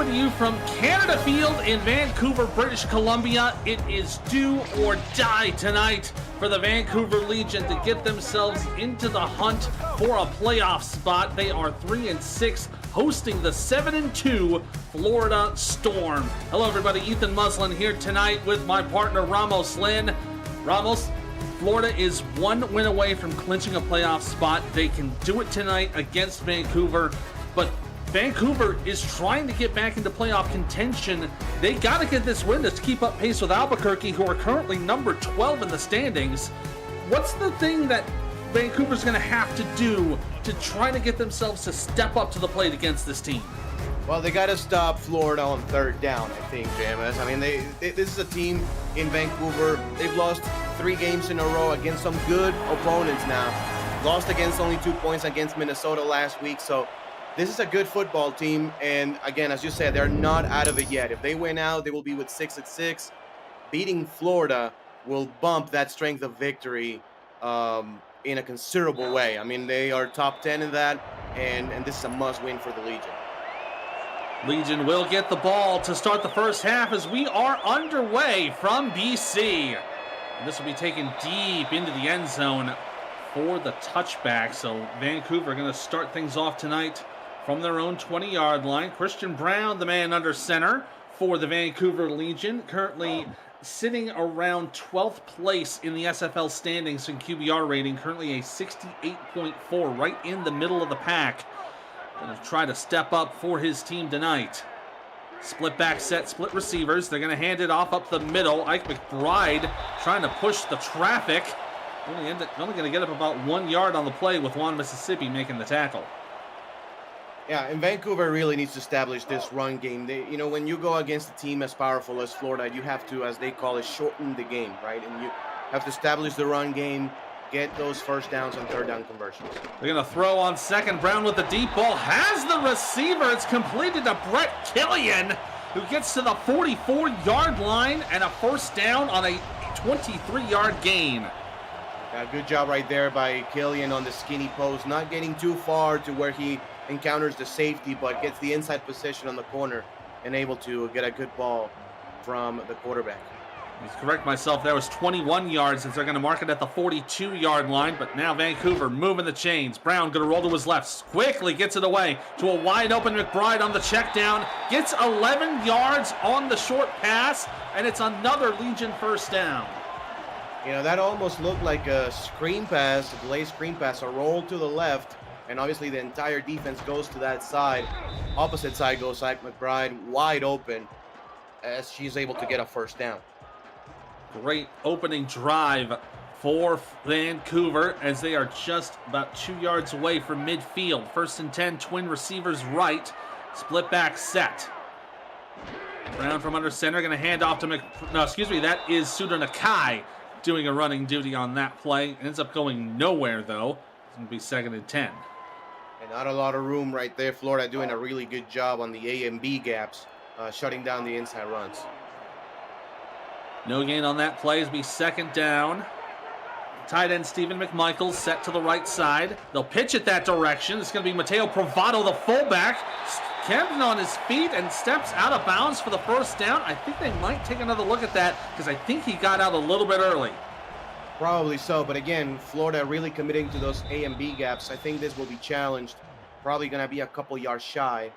coming to you from Canada Field in Vancouver, British Columbia. It is do or die tonight for the Vancouver Legion to get themselves into the hunt for a playoff spot. They are 3-6, hosting the 7-2 Florida Storm. Hello everybody, Ethan Muslin here tonight with my partner Ramos Lynn. Ramos, Florida is one win away from clinching a playoff spot. They can do it tonight against Vancouver, but Vancouver is trying to get back into playoff contention. They got to get this win to keep up pace with Albuquerque, who are currently number 12 in the standings. What's the thing that Vancouver's going to have to do to try to get themselves to step up to the plate against this team? Well, they got to stop Florida on third down, I think, JMS. I mean, this is a team in Vancouver. They've lost 3 games in a row against some good opponents now. Lost against only 2 points against Minnesota last week, so this is a good football team, and again, as you said, they're not out of it yet. If they win out, they will be with 6-6. Beating Florida will bump that strength of victory in a considerable way. I mean, they are top 10 in that, and this is a must-win for the Legion. Legion will get the ball to start the first half as we are underway from BC. And this will be taken deep into the end zone for the touchback. So Vancouver going to start things off tonight from their own 20-yard line. Christian Brown, the man under center for the Vancouver Legion, currently sitting around 12th place in the SFL standings in QBR rating, currently a 68.4, right in the middle of the pack. Going to try to step up for his team tonight. Split back set, split receivers. They're going to hand it off up the middle. Ike McBride trying to push the traffic. Only going to get up about 1 yard on the play with Juan Mississippi making the tackle. Yeah, and Vancouver really needs to establish this run game. When you go against a team as powerful as Florida, you have to, as they call it, shorten the game, right? And you have to establish the run game, get those first downs and third down conversions. They're going to throw on second. Brown with the deep ball. Has the receiver. It's completed to Brett Killian, who gets to the 44-yard line and a first down on a 23-yard gain. Yeah, good job right there by Killian on the skinny post, not getting too far to where he encounters the safety, but gets the inside position on the corner and able to get a good ball from the quarterback. Let's correct myself. That was 21 yards since they're going to mark it at the 42-yard line, but now Vancouver moving the chains. Brown going to roll to his left. Quickly gets it away to a wide-open McBride on the check down. Gets 11 yards on the short pass, and it's another Legion first down. That almost looked like a screen pass, a delayed screen pass, a roll to the left, and obviously the entire defense goes to that side. Opposite side goes Ike McBride, wide open, as she's able to get a first down. Great opening drive for Vancouver as they are just about 2 yards away from midfield. 1st and 10, twin receivers right, split back set. Brown from under center, going to hand off to that is Suda Nakai doing a running duty on that play. Ends up going nowhere though. It's going to be 2nd and 10. And not a lot of room right there. Florida doing a really good job on the A and B gaps, shutting down the inside runs. No gain on that play. It'll be 2nd down. Tight end Stephen McMichael set to the right side. They'll pitch it that direction. It's going to be Mateo Provato, the fullback. Camden on his feet and steps out of bounds for the first down. I think they might take another look at that because I think he got out a little bit early. Probably so, but again, Florida really committing to those A and B gaps. I think this will be challenged. Probably going to be a couple yards shy.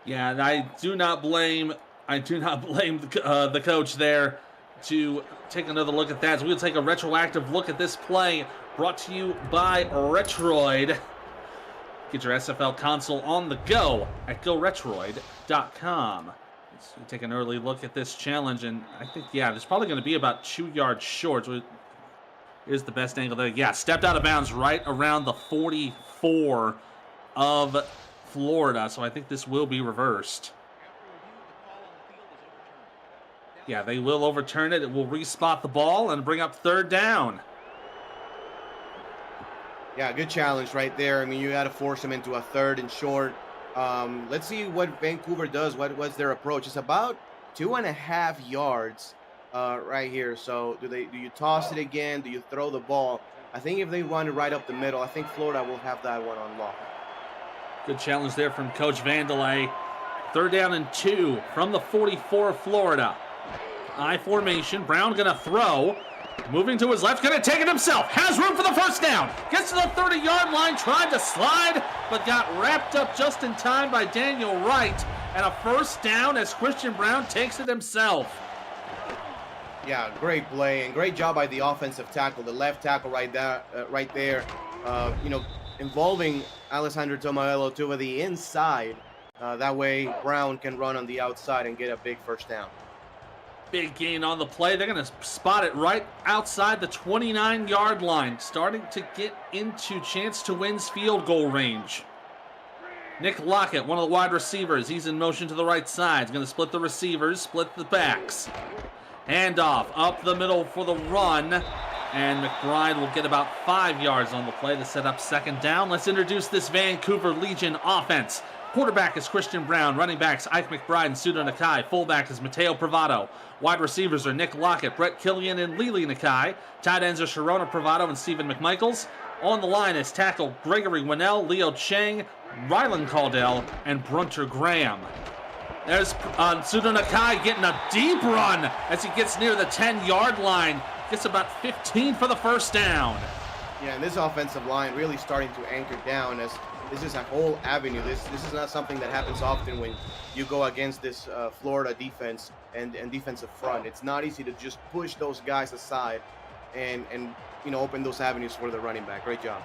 Yeah, and I do not blame the coach there to take another look at that. So we'll take a retroactive look at this play brought to you by Retroid. Get your SFL console on the go at GoRetroid.com. Let's take an early look at this challenge, and I think, it's probably going to be about 2 yards short. Here's the best angle there. Yeah, stepped out of bounds right around the 44 of Florida, so I think this will be reversed. Yeah, they will overturn it. It will respot the ball and bring up 3rd down. Yeah, good challenge right there. I mean, you got to force them into a 3rd and short. Let's see what Vancouver does. What was their approach? It's about 2.5 yards right here. So do you toss it again? Do you throw the ball? I think if they run it right up the middle, I think Florida will have that one on lock. Good challenge there from Coach Vandelay 3rd down and 2 from the 44 of Florida. I formation. Brown going to throw. Moving to his left. Going to take it himself. Has room for the first down. Gets to the 30-yard line. Tried to slide, but got wrapped up just in time by Daniel Wright. And a first down as Christian Brown takes it himself. Yeah, great play and great job by the offensive tackle, the left tackle right there. Involving Alessandro Tomaello to the inside. That way Brown can run on the outside and get a big first down. Big gain on the play. They're going to spot it right outside the 29-yard line, starting to get into chance to win's field goal range. Nick Lockett, one of the wide receivers, he's in motion to the right side. He's going to split the receivers, split the backs. Handoff up the middle for the run, and McBride will get about 5 yards on the play to set up 2nd down. Let's introduce this Vancouver Legion offense. Quarterback is Christian Brown. Running backs Ike McBride and Sudo Nakai. Fullback is Mateo Privado. Wide receivers are Nick Lockett, Brett Killian, and Lili Nakai. Tight ends are Sharona Privado and Stephen McMichaels. On the line is tackle Gregory Winnell, Leo Chang, Rylan Caldell, and Brunter Graham. There's Sudo Nakai getting a deep run as he gets near the 10-yard line. Gets about 15 for the first down. Yeah, and this offensive line really starting to anchor down as this is a whole avenue. This is not something that happens often when you go against this Florida defense and defensive front. It's not easy to just push those guys aside and open those avenues for the running back. Great job.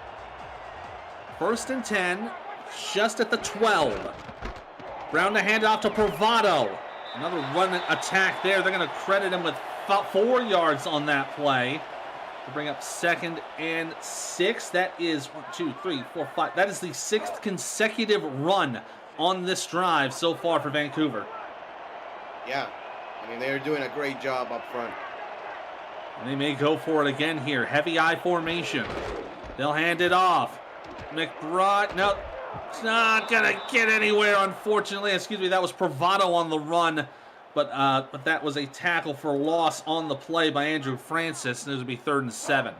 1st and 10, just at the 12. Brown to hand off to Privado. Another run attack there. They're going to credit him with about 4 yards on that play to bring up 2nd and 6. That is 1, 2, 3, 4, 5. That is the 6th consecutive run on this drive so far for Vancouver. Yeah, I mean, they're doing a great job up front. And they may go for it again here. Heavy I formation. They'll hand it off. McBride, no, it's not going to get anywhere, unfortunately. Excuse me, that was Privado on the run. But that was a tackle for loss on the play by Andrew Francis, and it would be 3rd and 7.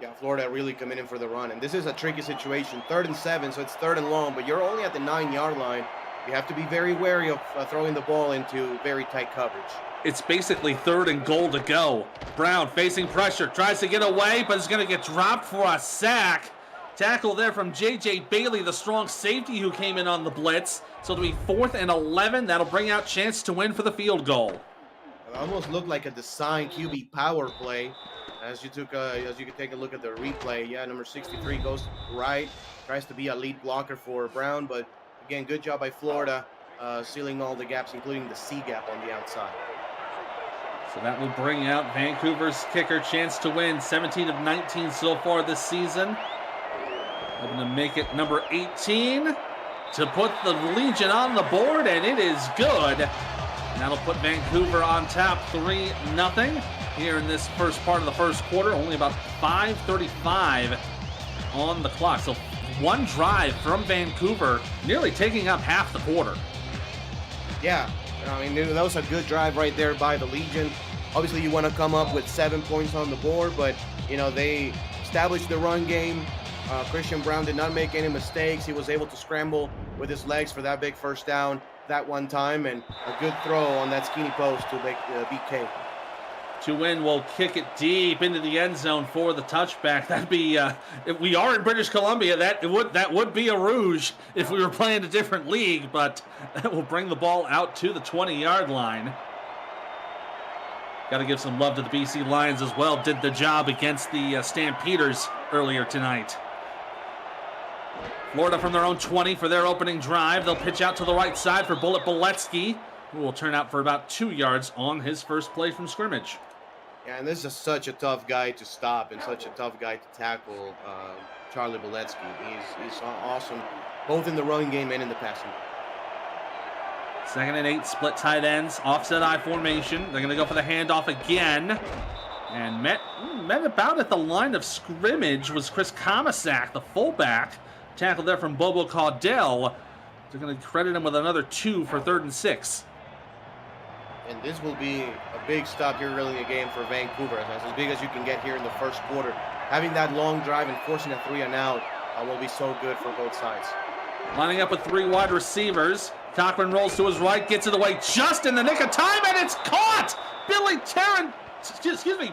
Yeah, Florida really coming in for the run, and this is a tricky situation. 3rd and 7, so it's 3rd and long, but you're only at the 9-yard line. You have to be very wary of throwing the ball into very tight coverage. It's basically 3rd and goal to go. Brown facing pressure, tries to get away, but is going to get dropped for a sack. Tackle there from J.J. Bailey, the strong safety who came in on the blitz. So it'll be 4th and 11. That'll bring out chance to win for the field goal. It almost looked like a design QB power play. As you can take a look at the replay, yeah, number 63 goes right, tries to be a lead blocker for Brown, but again, good job by Florida, sealing all the gaps, including the C gap on the outside. So that will bring out Vancouver's kicker chance to win. 17 of 19 so far this season. Hoping to make it number 18 to put the Legion on the board, and it is good. And that'll put Vancouver on top 3-0 here in this first part of the first quarter. Only about 5:35 on the clock. So one drive from Vancouver, nearly taking up half the quarter. Yeah, I mean, that was a good drive right there by the Legion. Obviously, you want to come up with 7 points on the board, but, they established the run game. Christian Brown did not make any mistakes. He was able to scramble with his legs for that big first down that one time, and a good throw on that skinny post to make BK. To win will kick it deep into the end zone for the touchback. That'd be, if we are in British Columbia, that would be a rouge if we were playing a different league, but that will bring the ball out to the 20-yard line. Got to give some love to the BC Lions as well. Did the job against the Stampeders earlier tonight. Florida from their own 20 for their opening drive. They'll pitch out to the right side for Bullet Boletsky, who will turn out for about 2 yards on his first play from scrimmage. Yeah, and this is such a tough guy to stop and such a tough guy to tackle, Charlie Boletsky. He's awesome, both in the running game and in the passing game. 2nd and 8, split tight ends, offset I formation. They're going to go for the handoff again. And met about at the line of scrimmage was Chris Komisak, the fullback. Tackle there from Bobo Caudell. They're going to credit him with another 2 for 3rd and 6. And this will be a big stop here early in the game for Vancouver. That's as big as you can get here in the first quarter. Having that long drive and forcing a 3 and out will be so good for both sides. Lining up with 3 wide receivers. Cochran rolls to his right, gets it away just in the nick of time, and it's caught!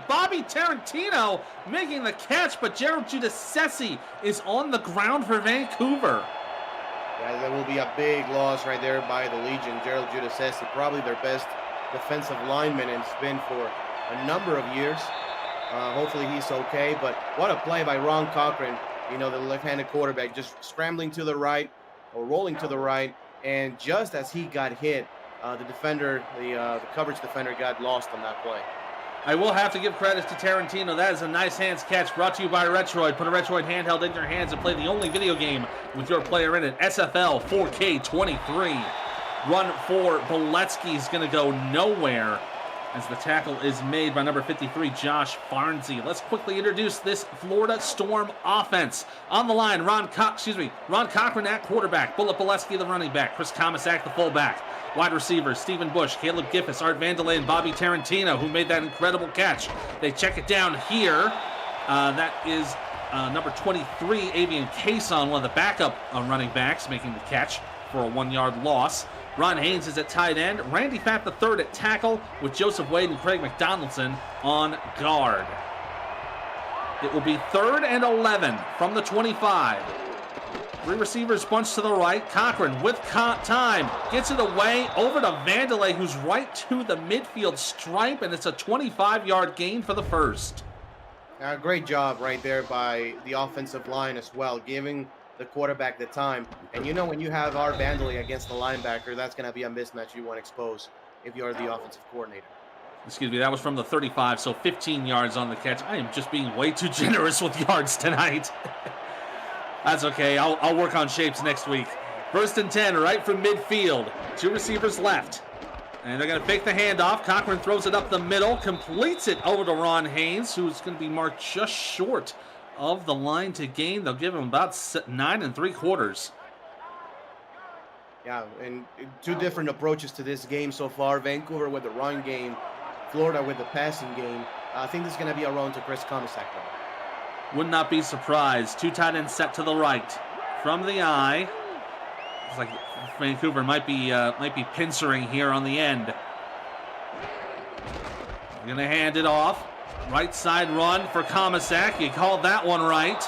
Bobby Tarantino making the catch, but Gerald Giudice is on the ground for Vancouver. Yeah, that will be a big loss right there by the Legion. Gerald Giudice, probably their best defensive lineman, and it's been for a number of years. Hopefully he's okay, but what a play by Ron Cochran, you know, the left-handed quarterback, just scrambling to the right or rolling to the right, and just as he got hit, the defender, the coverage defender got lost on that play. I will have to give credit to Tarantino. That is a nice hands catch brought to you by Retroid. Put a Retroid handheld in your hands and play the only video game with your player in it. SFL 4K23. Run for Boletsky is going to go nowhere as the tackle is made by number 53, Josh Farnsey. Let's quickly introduce this Florida Storm offense. On the line, Ron Cochran at quarterback, Bullet Boletsky the running back, Chris Komisak the fullback. Wide receivers, Stephen Bush, Caleb Giffis, Art Vandelay, and Bobby Tarantino, who made that incredible catch. They check it down here. That is number 23, Avian Cason, one of the backup running backs, making the catch for a 1-yard loss. Ron Haynes is at tight end. Randy Fapp III at tackle with Joseph Wade and Craig McDonaldson on guard. It will be 3rd and 11 from the 25. 3 receivers bunch to the right. Cochran with time gets it away over to Vandelay, who's right to the midfield stripe, and it's a 25-yard gain for the first. Great job right there by the offensive line as well, giving the quarterback the time. And you know, when you have Art Vandelay against the linebacker, that's going to be a mismatch you want to expose if you're the offensive coordinator. Excuse me, that was from the 35, so 15 yards on the catch. I am just being way too generous with yards tonight. That's okay. I'll work on shapes next week. 1st and 10, right from midfield. 2 receivers left. And they're going to fake the handoff. Cochran throws it up the middle, completes it over to Ron Haynes, who's going to be marked just short of the line to gain. They'll give him about 9 3/4. Yeah, and 2 different approaches to this game so far. Vancouver with the run game, Florida with the passing game. I think this is going to be a run to Chris Komisak. Would not be surprised. 2 tight ends set to the right. From the eye. Looks like Vancouver might be pincering here on the end. We're going to hand it off. Right side run for Komisak. You called that one right.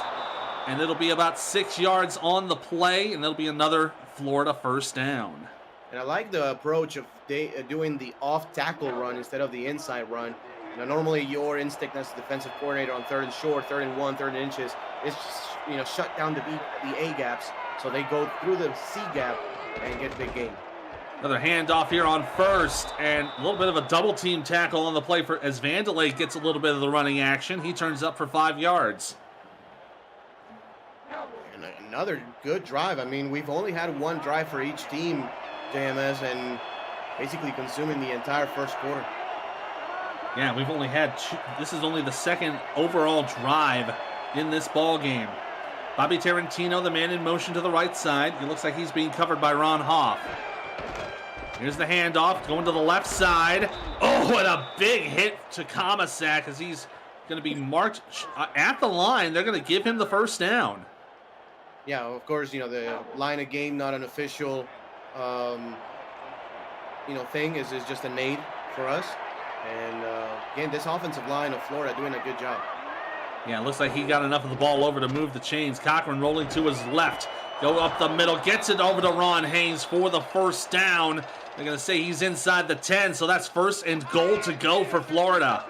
And it'll be about 6 yards on the play, and it'll be another Florida first down. And I like the approach of doing the off-tackle run instead of the inside run. You know, normally your instinct as a defensive coordinator on 3rd and short, 3rd and 1, 3rd and inches is, you know, shut down the A gaps, so they go through the C gap and get big gain. Another handoff here on 1st, and a little bit of a double team tackle on the play for as Vandelay gets a little bit of the running action. He turns up for 5 yards. And another good drive. I mean, we've only had 1 drive for each team, JMS, and basically consuming the entire first quarter. Yeah, we've only had 2. This is only the 2nd overall drive in this ball game. Bobby Tarantino, the man in motion to the right side. He looks like he's being covered by Ron Hoff. Here's the handoff, going to the left side. Oh, and a big hit to Komisak as he's going to be marked at the line. They're going to give him the first down. Yeah, of course, you know, the line of game, not an official, thing, is just a nade for us. And, again, this offensive line of Florida doing a good job. Yeah, it looks like he got enough of the ball over to move the chains. Cochran rolling to his left. Go up the middle, gets it over to Ron Haynes for the first down. They're going to say he's inside the 10, so that's 1st and goal to go for Florida.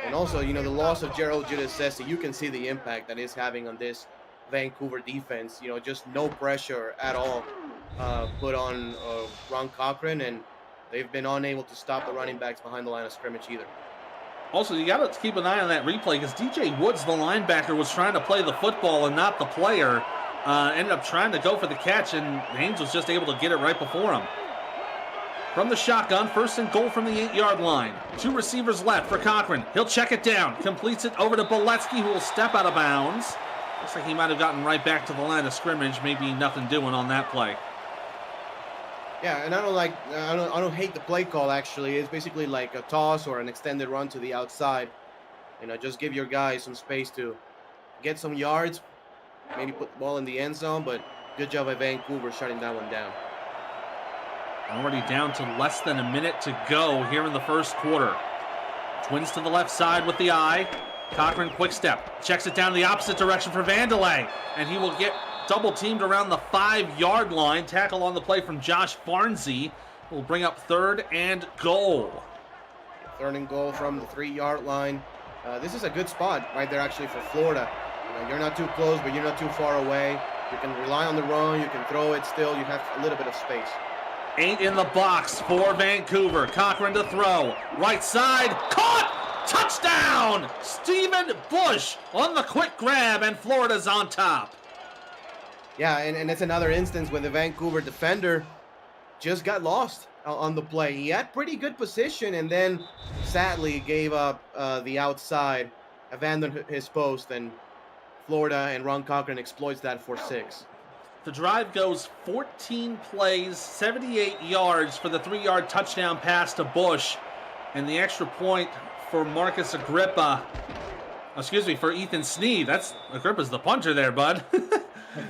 And also, you know, the loss of Gerald Giudice, you can see the impact that it's having on this Vancouver defense. You know, just no pressure at all put on Ron Cochran, and they've been unable to stop the running backs behind the line of scrimmage either. Also, you got to keep an eye on that replay because DJ Woods, the linebacker, was trying to play the football and not the player. Ended up trying to go for the catch, and Haynes was just able to get it right before him. From the shotgun, 1st and goal from the 8-yard line. 2 receivers left for Cochran. He'll check it down. Completes it over to Boletsky, who will step out of bounds. Looks like he might have gotten right back to the line of scrimmage. Maybe nothing doing on that play. Yeah, and I don't hate the play call, actually. It's basically like a toss or an extended run to the outside. You know, just give your guys some space to get some yards, maybe put the ball in the end zone, but good job by Vancouver shutting that one down. Already down to less than a minute to go here in the first quarter. Twins to the left side with the eye. Cochran, quick step. Checks it down the opposite direction for Vandelay. And he will get double teamed around the 5-yard line. Tackle on the play from Josh Barnsey will bring up 3rd and goal. 3rd and goal from the 3-yard line. This is a good spot right there actually for Florida. You know, you're not too close, but you're not too far away. You can rely on the run. You can throw it still. You have a little bit of space. 8 in the box for Vancouver. Cochran to throw. Right side. Caught! Touchdown! Stephen Bush on the quick grab, and Florida's on top. Yeah, and it's another instance where the Vancouver defender just got lost on the play. He had pretty good position and then sadly gave up the outside, abandoned his post, and Florida and Ron Cochran exploits that for 6. The drive goes 14 plays, 78 yards for the 3-yard touchdown pass to Bush, and the extra point for Marcus Agrippa. Excuse me, for Ethan Sneed. That's Agrippa's the puncher there, bud.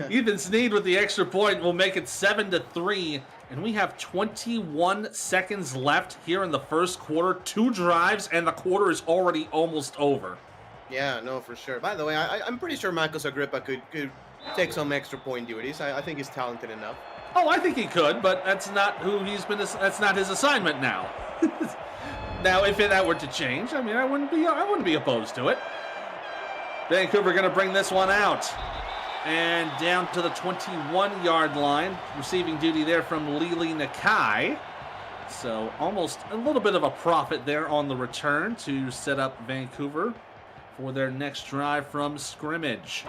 Ethan Sneed with the extra point will make it 7-3, and we have 21 seconds left here in the first quarter. 2 drives, and the quarter is already almost over. Yeah, no, for sure. By the way, I'm pretty sure Marcus Agrippa could take some extra point duties. I think he's talented enough. Oh, I think he could, but that's not who he's been. That's not his assignment now. Now, if that were to change, I mean, I wouldn't be opposed to it. Vancouver going to bring this one out. And down to the 21-yard line. Receiving duty there from Lili Nakai. So almost a little bit of a profit there on the return to set up Vancouver for their next drive from scrimmage.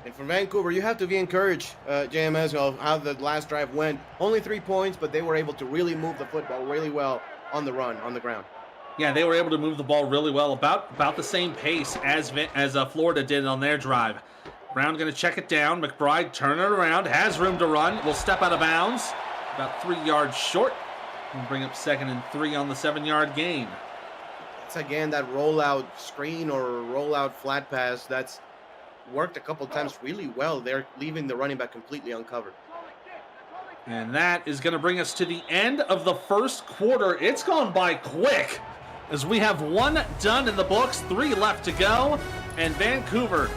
And for Vancouver, you have to be encouraged, JMS, of how the last drive went. Only 3 points, but they were able to really move the football really well on the run, on the ground. Yeah, they were able to move the ball really well, about the same pace as Florida did on their drive. Brown going to check it down. McBride turn it around, has room to run, will step out of bounds, about 3 yards short, and bring up 2nd and 3 on the 7-yard gain. It's again that rollout screen or rollout flat pass that's worked a couple times really well. They're leaving the running back completely uncovered. And that is going to bring us to the end of the first quarter. It's gone by quick as we have 1 done in the books, 3 left to go, and Vancouver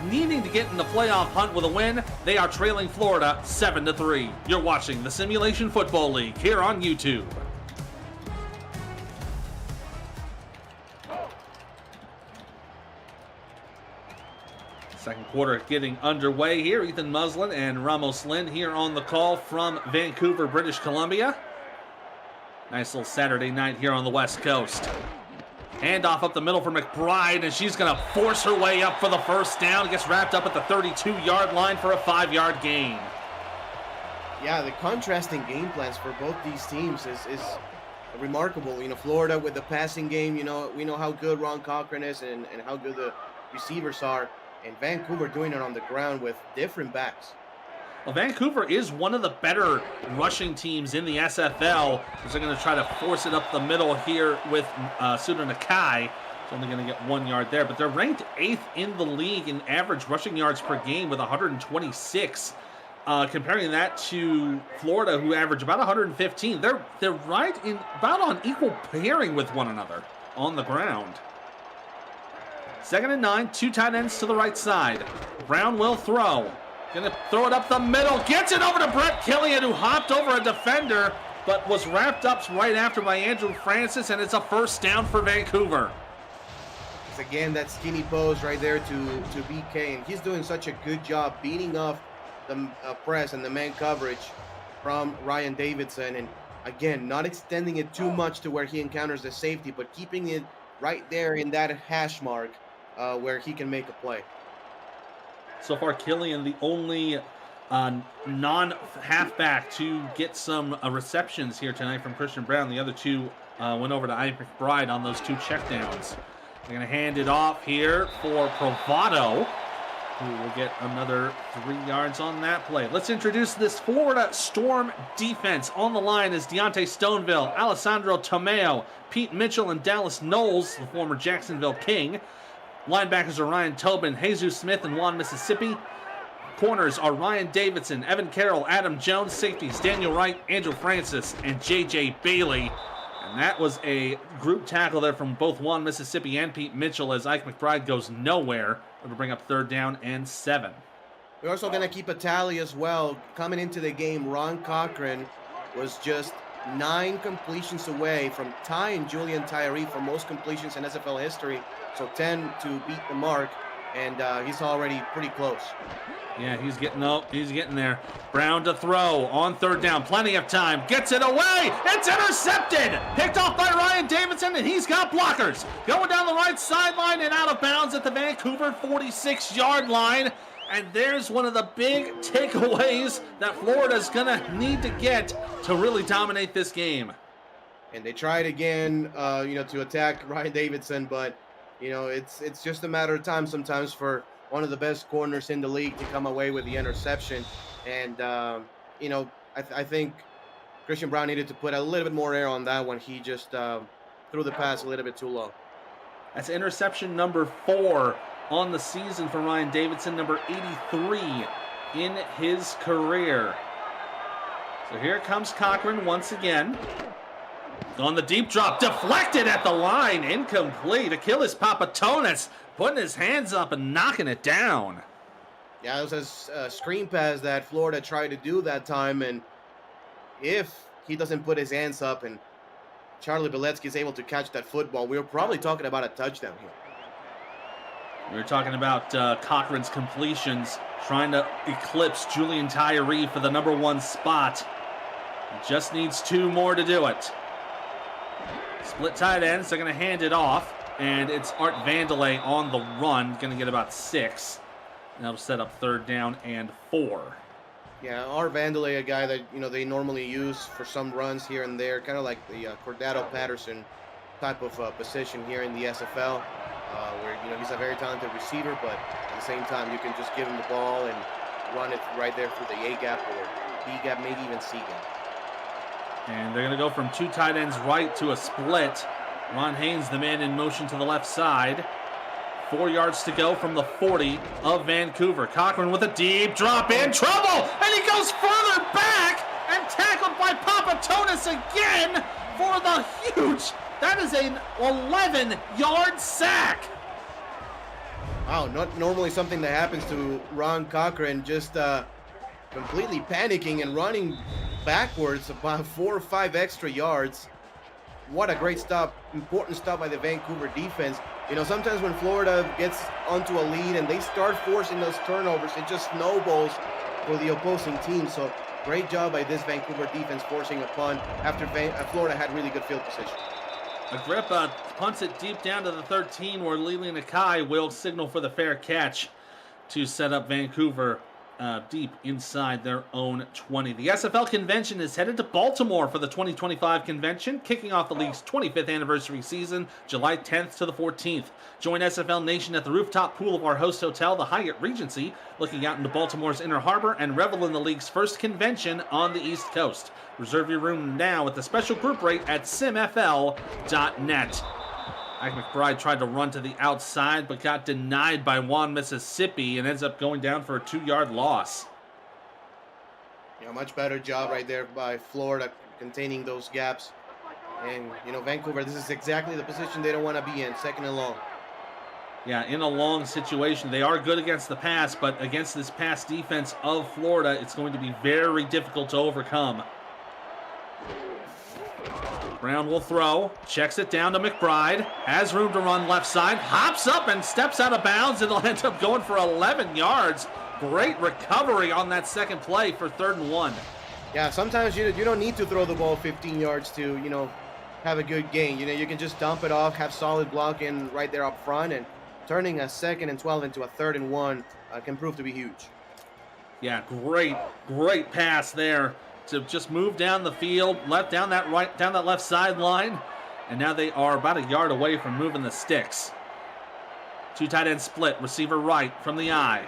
needing to get in the playoff hunt with a win. They are trailing Florida 7-3. You're watching the Simulation Football League here on YouTube. Second quarter getting underway here. Ethan Muslin and Ramos Lynn here on the call from Vancouver, British Columbia. Nice little Saturday night here on the West Coast. Handoff up the middle for McBride, and she's going to force her way up for the first down. Gets wrapped up at the 32-yard line for a 5-yard gain. Yeah, the contrasting game plans for both these teams is remarkable. You know, Florida with the passing game, you know, we know how good Ron Cochran is and how good the receivers are. And Vancouver doing it on the ground with different backs. Well, Vancouver is one of the better rushing teams in the SFL. So they're going to try to force it up the middle here with Suda Nakai. It's only going to get 1 yard there. But they're ranked 8th in the league in average rushing yards per game with 126. Comparing that to Florida, who average about 115. They're right in about on equal pairing with one another on the ground. 2nd and 9, 2 tight ends to the right side. Brown will throw. Gonna throw it up the middle. Gets it over to Brett Killian, who hopped over a defender, but was wrapped up right after by Andrew Francis, and it's a first down for Vancouver. It's again that skinny post right there to BK, and he's doing such a good job beating off the press and the man coverage from Ryan Davidson, and again, not extending it too much to where he encounters the safety, but keeping it right there in that hash mark where he can make a play. So far, Killian, the only non-halfback to get some receptions here tonight from Christian Brown. The other 2 went over to Ike McBride on those 2 checkdowns. They're going to hand it off here for Provado, who will get another 3 yards on that play. Let's introduce this Florida Storm defense. On the line is Deontay Stoneville, Alessandro Tomeo, Pete Mitchell, and Dallas Knowles, the former Jacksonville King. Linebackers are Ryan Tobin, Jesus Smith, and Juan Mississippi. Corners are Ryan Davidson, Evan Carroll, Adam Jones. Safeties, Daniel Wright, Andrew Francis, and J.J. Bailey. And that was a group tackle there from both Juan Mississippi and Pete Mitchell as Ike McBride goes nowhere. It'll bring up 3rd down and 7. We're also going to keep a tally as well. Coming into the game, Ron Cochran was just 9 completions away from tying Julian Tyree for most completions in SFL history. So 10 to beat the mark, and he's already pretty close. Yeah, he's getting there. Brown to throw on 3rd down. Plenty of time. Gets it away. It's intercepted. Picked off by Ryan Davidson, and he's got blockers. Going down the right sideline and out of bounds at the Vancouver 46-yard line. And there's one of the big takeaways that Florida's going to need to get to really dominate this game. And they tried again, to attack Ryan Davidson, but, it's just a matter of time sometimes for one of the best corners in the league to come away with the interception. And, I think Christian Brown needed to put a little bit more air on that one. He just threw the pass a little bit too low. That's interception number 4 on the season for Ryan Davidson, number 83 in his career. So here comes Cochran once again. On the deep drop, deflected at the line, incomplete. Achilles Papatonis putting his hands up and knocking it down. Yeah, it was a screen pass that Florida tried to do that time, and if he doesn't put his hands up and Charlie Beletsky is able to catch that football, we were probably talking about a touchdown here. We were talking about Cochran's completions, trying to eclipse Julian Tyree for the number 1 spot. He just needs 2 more to do it. Split tight ends, they're going to hand it off, and it's Art Vandelay on the run, going to get about 6. And that'll set up 3rd down and 4. Yeah, Art Vandelay, a guy that, they normally use for some runs here and there, kind of like the Cordero Patterson type of position here in the SFL. Where he's a very talented receiver, but at the same time you can just give him the ball and run it right there through the A gap or B gap, maybe even C gap. And they're going to go from 2 tight ends right to a split. Ron Haynes, the man in motion to the left side. 4 yards to go from the 40 of Vancouver. Cochran with a deep drop in trouble, and he goes further back and tackled by Papatonis again for the huge. That is an 11-yard sack. Wow, not normally something that happens to Ron Cochran, just completely panicking and running backwards about 4 or 5 extra yards. What a great stop, important stop by the Vancouver defense. Sometimes when Florida gets onto a lead and they start forcing those turnovers, it just snowballs for the opposing team. So great job by this Vancouver defense forcing a punt after Florida had really good field position. Agrippa punts it deep down to the 13 where Lili Nakai will signal for the fair catch to set up Vancouver deep inside their own 20. The SFL convention is headed to Baltimore for the 2025 convention, kicking off the league's 25th anniversary season, July 10th to the 14th. Join SFL Nation at the rooftop pool of our host hotel, the Hyatt Regency, looking out into Baltimore's Inner Harbor, and revel in the league's first convention on the East Coast. Reserve your room now at the special group rate at simfl.net. Ike McBride tried to run to the outside, but got denied by Juan Mississippi and ends up going down for a 2-yard loss. Much better job right there by Florida containing those gaps. And, Vancouver, this is exactly the position they don't want to be in, 2nd and long. Yeah, in a long situation. They are good against the pass, but against this pass defense of Florida, it's going to be very difficult to overcome. Brown will throw, checks it down to McBride, has room to run left side, hops up and steps out of bounds. It'll end up going for 11 yards. Great recovery on that second play for 3rd and 1. Yeah, sometimes you don't need to throw the ball 15 yards to, have a good gain. You can just dump it off, have solid blocking right there up front, and turning a 2nd and 12 into a 3rd and 1 can prove to be huge. Yeah, great pass there to just move down the field, down that left sideline, and now they are about a yard away from moving the sticks. 2 tight end split, receiver right from the eye.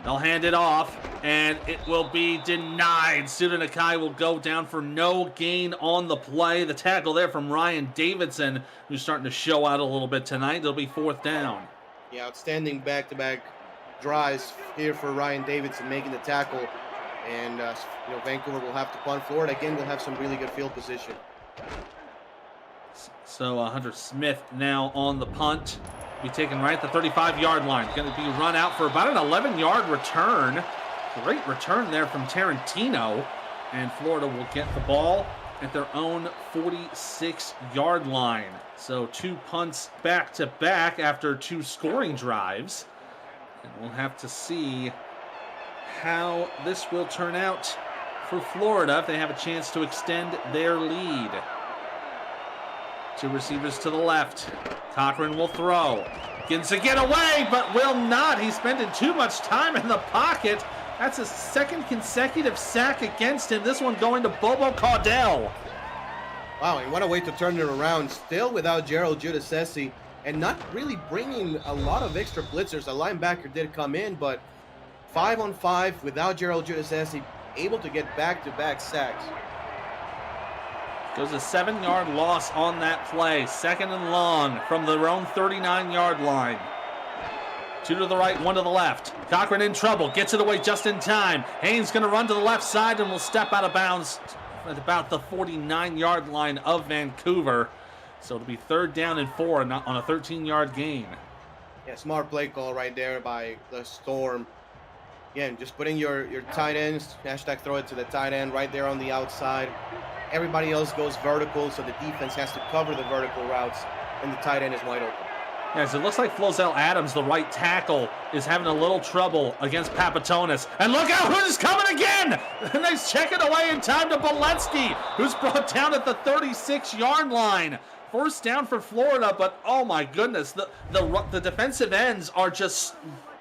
They'll hand it off, and it will be denied. Suda Nakai will go down for no gain on the play. The tackle there from Ryan Davidson, who's starting to show out a little bit tonight. It'll be 4th down. Yeah, outstanding back-to-back drives here for Ryan Davidson making the tackle. And, Vancouver will have to punt. Florida, again, will have some really good field position. So Hunter Smith now on the punt. Be taken right at the 35-yard line. Going to be run out for about an 11-yard return. Great return there from Tarantino. And Florida will get the ball at their own 46-yard line. So 2 punts back-to-back after 2 scoring drives. And we'll have to see how this will turn out for Florida if they have a chance to extend their lead. 2 receivers to the left. Cochran will throw. Begins to get away, but will not. He's spending too much time in the pocket. That's his 2nd consecutive sack against him. This one going to Bobo Caudell. Wow, and what a way to turn it around. Still without Gerald Giudice and not really bringing a lot of extra blitzers. A linebacker did come in, but 5-on-5 without Gerald Giudice, able to get back-to-back sacks. Goes a 7-yard loss on that play. 2nd and long from their own 39-yard line. 2 to the right, 1 to the left. Cochran in trouble. Gets it away just in time. Haynes going to run to the left side and will step out of bounds at about the 49-yard line of Vancouver. So it'll be 3rd down and 4 on a 13-yard gain. Yeah, smart play call right there by the Storm. Again, just putting your tight ends, hashtag throw it to the tight end right there on the outside. Everybody else goes vertical, so the defense has to cover the vertical routes, and the tight end is wide open. Yeah, so it looks like Flozell Adams, the right tackle, is having a little trouble against Papatonis. And look out, who's coming again! And they check it away in time to Boletsky, who's brought down at the 36-yard line. 1st down for Florida, but oh my goodness, the defensive ends are just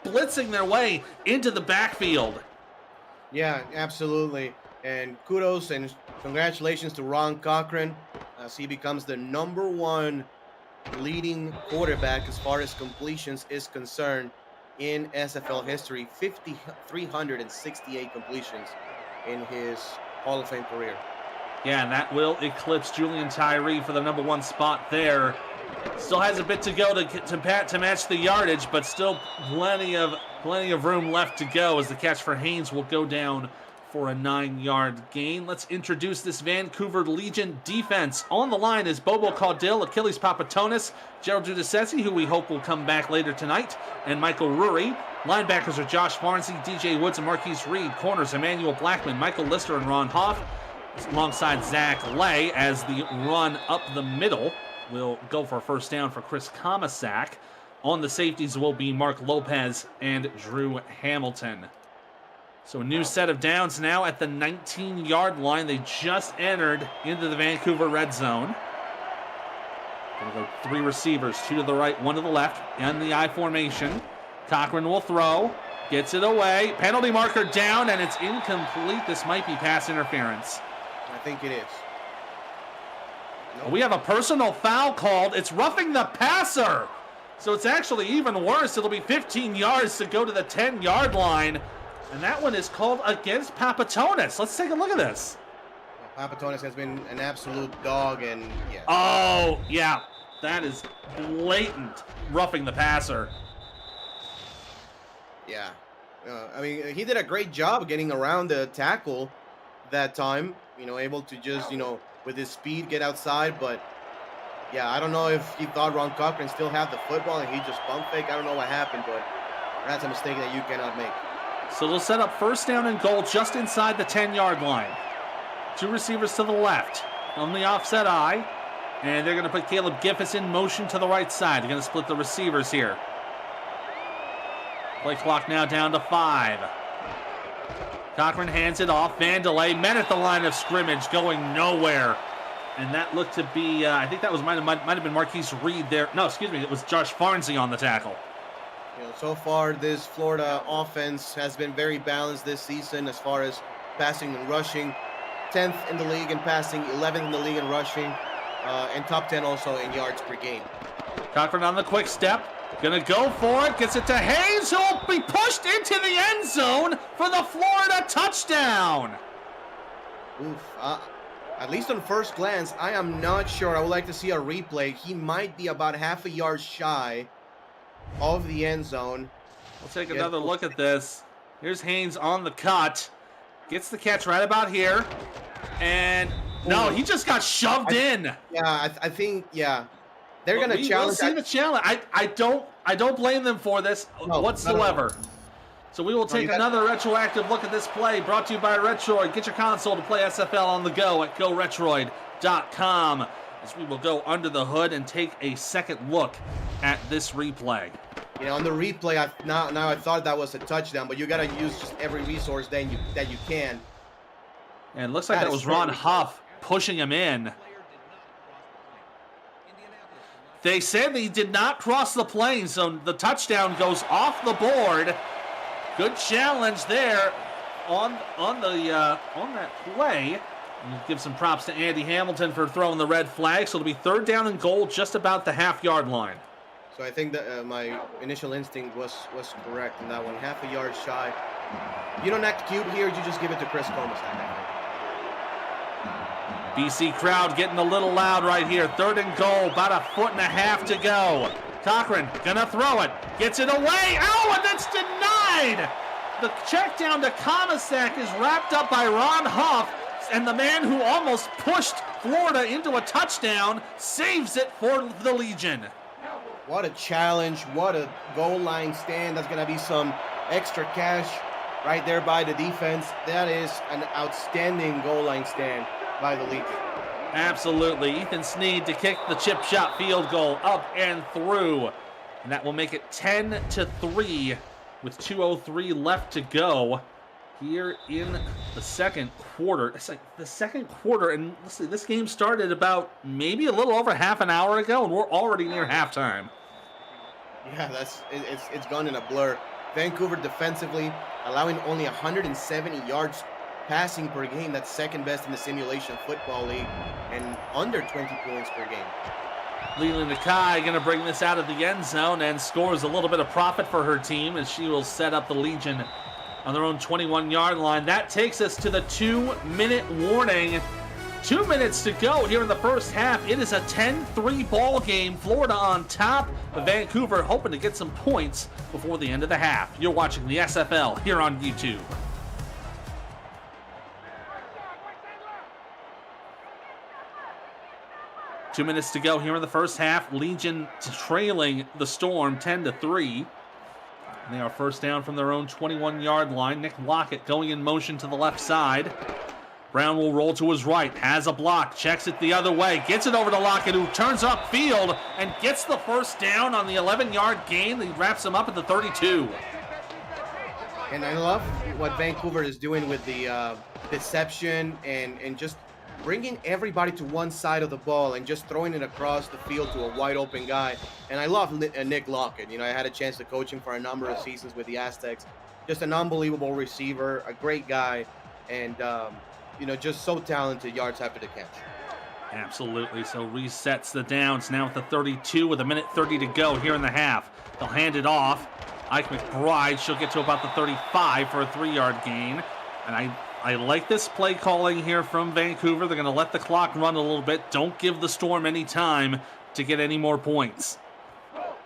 blitzing their way into the backfield. Yeah, absolutely. And kudos and congratulations to Ron Cochran as he becomes the #1 leading quarterback as far as completions is concerned in SFL history. 368 completions in his Hall of Fame career. Yeah, and that will eclipse Julian Tyree for the #1 spot there. Still has a bit to go to match the yardage, but still plenty of room left to go as the catch for Haynes will go down for a 9-yard gain. Let's introduce this Vancouver Legion defense. On the line is Bobo Caudell, Achilles Papatonis, Gerald Giudice, who we hope will come back later tonight, and Michael Rury. Linebackers are Josh Farnsey, DJ Woods, and Marquise Reed. Corners, Emmanuel Blackman, Michael Lister, and Ron Hoff, alongside Zach Lay, as the run up the middle will go for a 1st down for Chris Comasack. On the safeties will be Mark Lopez and Drew Hamilton. So a new set of downs now at the 19-yard line. They just entered into the Vancouver red zone. Gonna go 3 receivers, 2 to the right, 1 to the left, in the I formation. Cochran will throw, gets it away. Penalty marker down, and it's incomplete. This might be pass interference. I think it is. Nope. We have a personal foul called. It's roughing the passer. So it's actually even worse. It'll be 15 yards to go to the 10-yard line. And that one is called against Papatonis. Let's take a look at this. Yeah, Papatonis has been an absolute dog, and yeah. Oh, yeah. That is blatant roughing the passer. Yeah. I mean, he did a great job getting around the tackle that time. Able to just, with his speed, get outside. But, yeah, I don't know if he thought Ron Cochran still had the football and he just bump fake. I don't know what happened, but that's a mistake that you cannot make. So they'll set up 1st down and goal just inside the 10-yard line. 2 receivers to the left on the offset eye. And they're going to put Caleb Giffis in motion to the right side. They're going to split the receivers here. Play clock now down to 5. Cochran hands it off. Vandelay met at the line of scrimmage, going nowhere. And that looked to be, I think that was might have been Marquise Reed there. No, excuse me, it was Josh Farnsey on the tackle. So far, this Florida offense has been very balanced this season as far as passing and rushing. 10th in the league in passing, 11th in the league in rushing, and top 10 also in yards per game. Cochran on the quick step. Gonna go for it. Gets it to Haynes, who will be pushed into the end zone for the Florida touchdown. Oof. At least on first glance, I am not sure. I would like to see a replay. He might be about half a yard shy of the end zone. We'll take another look at this. Here's Haynes on the cut. Gets the catch right about here. And no, he just got shoved in. Yeah, I think, yeah. They're going to challenge. We'll see the challenge. I don't blame them for this whatsoever. So we will take another retroactive look at this play, brought to you by Retroid. Get your console to play SFL on the go at GoRetroid.com. As we will go under the hood and take a second look at this replay. You know, on the replay, now I thought that was a touchdown, but you got to use just every resource that you can. And it looks like that was Ron Huff pushing him in. They said he did not cross the plane, so the touchdown goes off the board. Good challenge there on that play. And give some props to Andy Hamilton for throwing the red flag. So it'll be 3rd down and goal, just about the half-yard line. So I think that my initial instinct was correct in that one. Half a yard shy. You don't act cute here. You just give it to Chris Comas. BC crowd getting a little loud right here. 3rd and goal, about 1.5 feet to go. Cochran gonna throw it. Gets it away. Oh, and that's denied. The check down to Comasack is wrapped up by Ron Huff. And the man who almost pushed Florida into a touchdown saves it for the Legion. What a challenge. What a goal line stand. That's going to be some extra cash right there by the defense. That is an outstanding goal line stand by the Legion. Absolutely. Ethan Sneed to kick the chip shot field goal up and through. And that will make it 10-3 with 2:03 left to go here in the second quarter. It's like the second quarter, and let's see, this game started about maybe a little over half an hour ago, and we're already near halftime. Yeah, it's gone in a blur. Vancouver defensively allowing only 170 yards passing per game. That's second best in the Simulation Football League, and under 20 points per game. Leland Nakai going to bring this out of the end zone and scores a little bit of profit for her team as she will set up the Legion on their own 21-yard line. That takes us to the 2-minute warning. 2 minutes to go here in the first half. It is a 10-3 ball game. Florida on top. Vancouver hoping to get some points before the end of the half. You're watching the SFL here on YouTube. Two minutes to go here in the first half. Legion trailing the Storm 10-3. They are first down from their own 21-yard line. Nick Lockett going in motion to the left side. Brown will roll to his right, has a block, checks it the other way, gets it over to Lockett, who turns upfield and gets the first down on the 11-yard gain. He wraps him up at the 32. And I love what Vancouver is doing with the deception and just bringing everybody to one side of the ball and just throwing it across the field to a wide open guy. And I love Nick Lockett. You know, I had a chance to coach him for a number of seasons with the Aztecs. Just an unbelievable receiver, a great guy, and you know, just so talented yards after the catch. Absolutely. So resets the downs now at the 32 with 1:30 to go here in the half. They'll hand it off. Ike McBride, she'll get to about the 35 for a 3-yard gain. And I like this play calling here from Vancouver. They're going to let the clock run a little bit. Don't give the Storm any time to get any more points.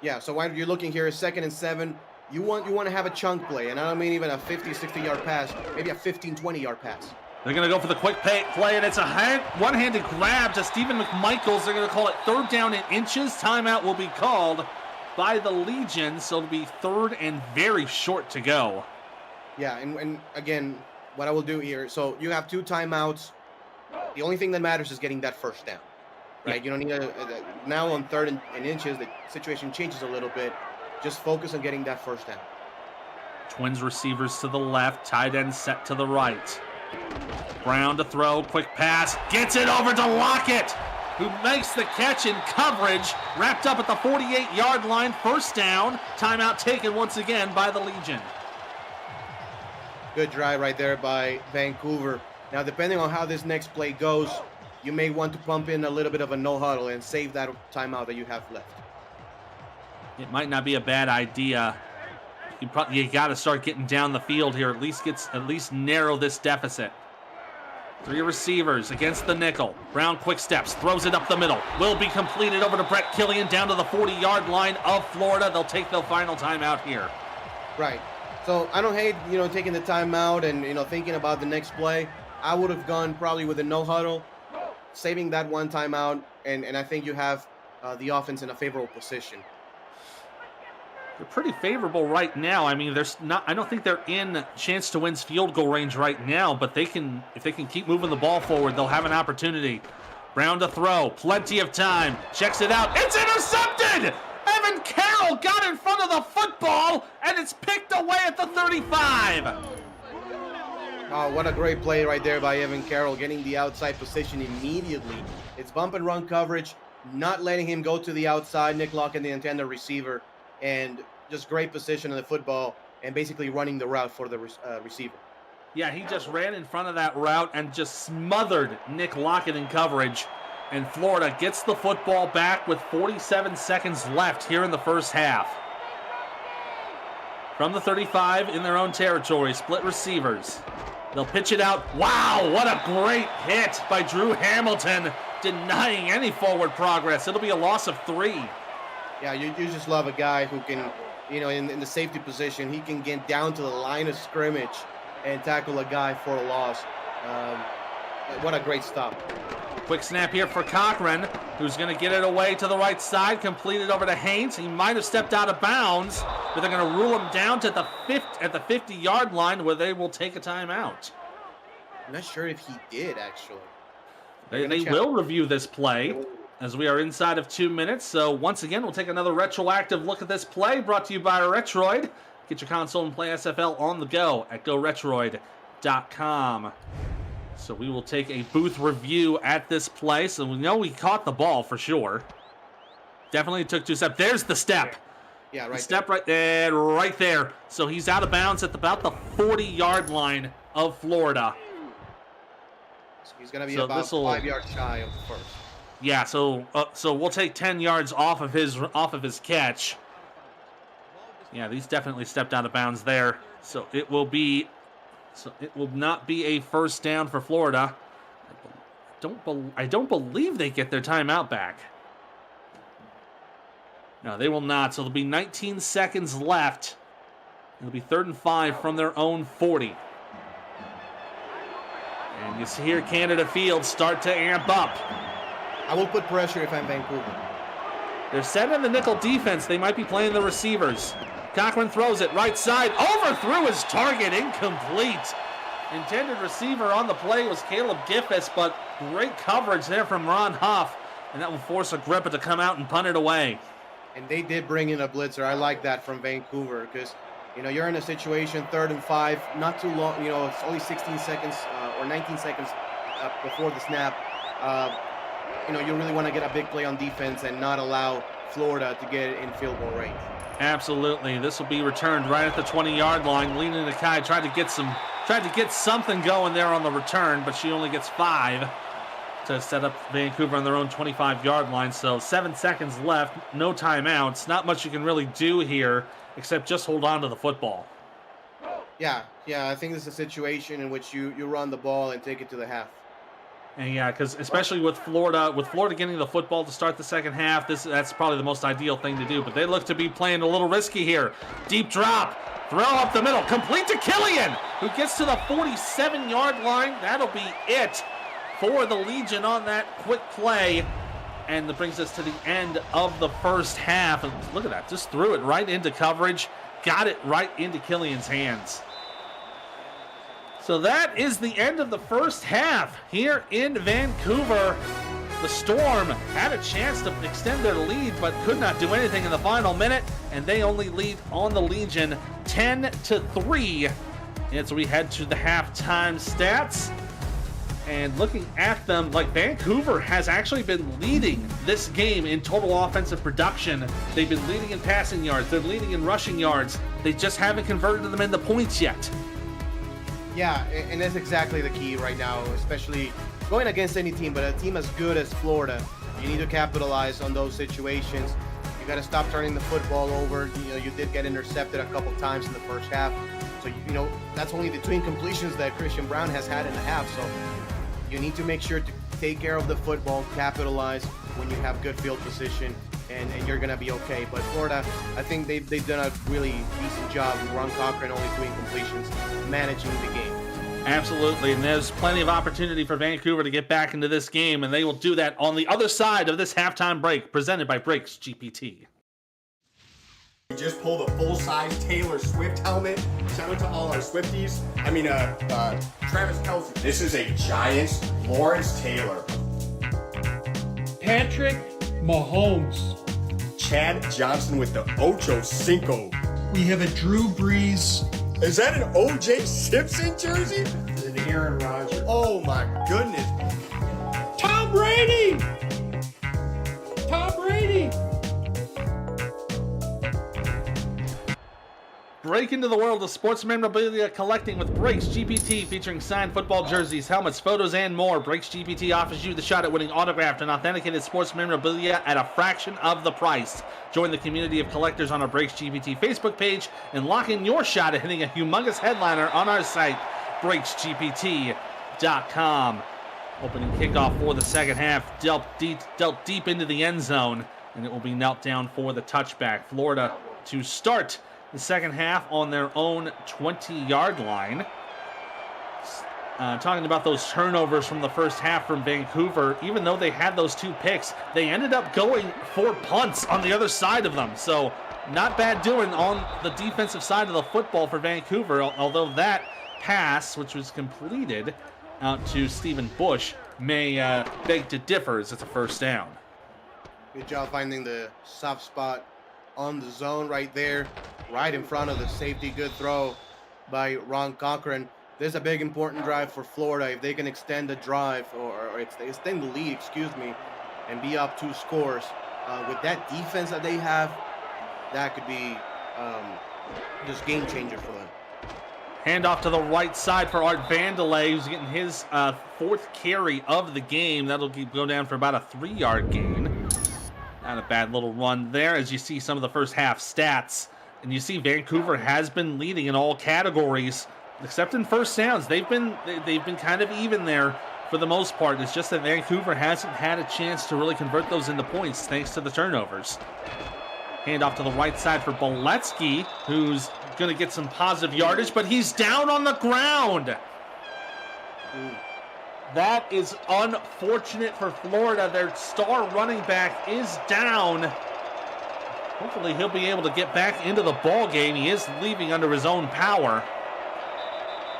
Yeah, so while you're looking here, 2nd and 7, you want to have a chunk play. And I don't mean even a 50, 60-yard pass, maybe a 15, 20-yard pass. They're going to go for the quick play, and it's a one-handed grab to Stephen McMichaels. They're going to call it 3rd down and inches. Timeout will be called by the Legion, so it'll be 3rd and very short to go. Yeah, and again, what I will do here, so you have 2 timeouts. The only thing that matters is getting that first down, right? Yeah. You don't need now on 3rd and inches, the situation changes a little bit. Just focus on getting that first down. Twins receivers to the left, tight end set to the right. Brown to throw, quick pass, gets it over to Lockett, who makes the catch in coverage, wrapped up at the 48-yard line, first down. Timeout taken once again by the Legion. Good drive right there by Vancouver. Now, depending on how this next play goes, you may want to pump in a little bit of a no huddle and save that timeout that you have left. It might not be a bad idea. You got to start getting down the field here. At least narrow this deficit. 3 receivers against the nickel. Brown quick steps, throws it up the middle. Will be completed over to Brett Killian down to the 40-yard line of Florida. They'll take the final timeout here. Right. So I don't hate, taking the timeout and, thinking about the next play. I would have gone probably with a no huddle, saving that one timeout, and I think you have the offense in a favorable position. They're pretty favorable right now. I mean, I don't think they're in chance to win's field goal range right now, but if they can keep moving the ball forward, they'll have an opportunity. Brown to throw, plenty of time, checks it out, it's intercepted! Evan Carroll got in front of the football, and it's picked away at the 35. Oh, what a great play right there by Evan Carroll, getting the outside position immediately. It's bump and run coverage, not letting him go to the outside, Nick Lockett, the intended receiver, and just great position on the football and basically running the route for the receiver. Yeah, he just ran in front of that route and just smothered Nick Lockett in coverage. And Florida gets the football back with 47 seconds left here in the first half. From the 35 in their own territory, split receivers. They'll pitch it out. Wow, what a great hit by Drew Hamilton, denying any forward progress. It'll be a loss of 3. Yeah, you just love a guy who can, in the safety position, he can get down to the line of scrimmage and tackle a guy for a loss. What a great stop. Quick snap here for Cochran, who's going to get it away to the right side, completed over to Haynes. He might have stepped out of bounds, but they're going to rule him down to the 50-yard line where they will take a timeout. I'm not sure if he did, actually. They will review this play as we are inside of 2 minutes. So once again, we'll take another retroactive look at this play brought to you by Retroid. Get your console and play SFL on the go at GoRetroid.com. So we will take a booth review at this play. So we know we caught the ball for sure. Definitely took 2 steps. There's the step. Yeah, right. The step right there. So he's out of bounds at about the 40-yard line of Florida. So he's going to be about 5 yards shy of the first. Yeah, so we'll take 10 yards off of his catch. Yeah, these definitely stepped out of bounds there. So it will not be a first down for Florida. I don't believe they get their timeout back. No, they will not. So there'll be 19 seconds left. It'll be 3rd and 5 from their own 40. And you see here Canada Field start to amp up. I will put pressure if I'm Vancouver. They're setting the nickel defense. They might be playing the receivers. Cochran throws it right side. Overthrew his target. Incomplete. Intended receiver on the play was Caleb Giffis, but great coverage there from Ron Huff. And that will force Agrippa to come out and punt it away. And they did bring in a blitzer. I like that from Vancouver because, you're in a situation, 3rd and 5, not too long. It's only 16 seconds or 19 seconds before the snap. You really want to get a big play on defense and not allow Florida to get in field goal range. Absolutely. This will be returned right at the 20-yard line. Lena Nakai tried to get something going there on the return, but she only gets 5 to set up Vancouver on their own 25-yard line. So 7 seconds left, no timeouts. Not much you can really do here except just hold on to the football. Yeah, I think this is a situation in which you run the ball and take it to the half. And yeah, because especially with Florida getting the football to start the second half, that's probably the most ideal thing to do. But they look to be playing a little risky here. Deep drop, throw up the middle, complete to Killian, who gets to the 47-yard line. That'll be it for the Legion on that quick play. And that brings us to the end of the first half. And look at that, just threw it right into coverage, got it right into Killian's hands. So that is the end of the first half here in Vancouver. The Storm had a chance to extend their lead, but could not do anything in the final minute, and they only lead on the Legion 10-3. As we head to the halftime stats, and looking at them, Vancouver has actually been leading this game in total offensive production. They've been leading in passing yards. They're leading in rushing yards. They just haven't converted them into points yet. Yeah, and that's exactly the key right now, especially going against any team, but a team as good as Florida, you need to capitalize on those situations. You got to stop turning the football over. You did get intercepted a couple times in the first half. So, that's only the 2 incompletions that Christian Brown has had in the half. So you need to make sure to take care of the football, capitalize when you have good field position, and you're gonna be okay. But Florida, I think they've done a really decent job. Ron Cochran only doing completions, managing the game. Absolutely, and there's plenty of opportunity for Vancouver to get back into this game, and they will do that on the other side of this halftime break, presented by Brakes GPT. We just pulled a full-size Taylor Swift helmet. Shout out to all our Swifties. Travis Kelce. This is a Giants Lawrence Taylor. Patrick Mahomes. Chad Johnson with the Ocho Cinco. We have a Drew Brees. Is that an O.J. Simpson jersey? It's an Aaron Rodgers. Oh my goodness. Tom Brady! Tom Brady! Break into the world of sports memorabilia collecting with Brakes GPT, featuring signed football jerseys, helmets, photos, and more. Brakes GPT offers you the shot at winning autographed and authenticated sports memorabilia at a fraction of the price. Join the community of collectors on our Brakes GPT Facebook page and lock in your shot at hitting a humongous headliner on our site, brakesgpt.com. Opening kickoff for the second half, dealt deep into the end zone, and it will be knelt down for the touchback. Florida to start the second half on their own 20-yard line. Talking about those turnovers from the first half from Vancouver, even though they had those 2 picks, they ended up going for punts on the other side of them. So not bad doing on the defensive side of the football for Vancouver, although that pass, which was completed out to Stephen Bush, may beg to differ as it's a first down. Good job finding the soft spot on the zone right there, right in front of the safety. Good throw by Ron Cochran. There's a big important drive for Florida. If they can extend the drive or extend the lead, and be up 2 scores, with that defense that they have, that could be just game changer for them. Handoff to the right side for Art Vandelay, who's getting his 4th carry of the game. That'll go down for about a 3-yard gain. Not a bad little run there as you see some of the first half stats. And you see Vancouver has been leading in all categories, except in first downs. They've been kind of even there for the most part. It's just that Vancouver hasn't had a chance to really convert those into points thanks to the turnovers. Handoff to the right side for Boletsky, who's going to get some positive yardage, but he's down on the ground. That is unfortunate for Florida. Their star running back is down. Hopefully he'll be able to get back into the ball game. He is leaving under his own power.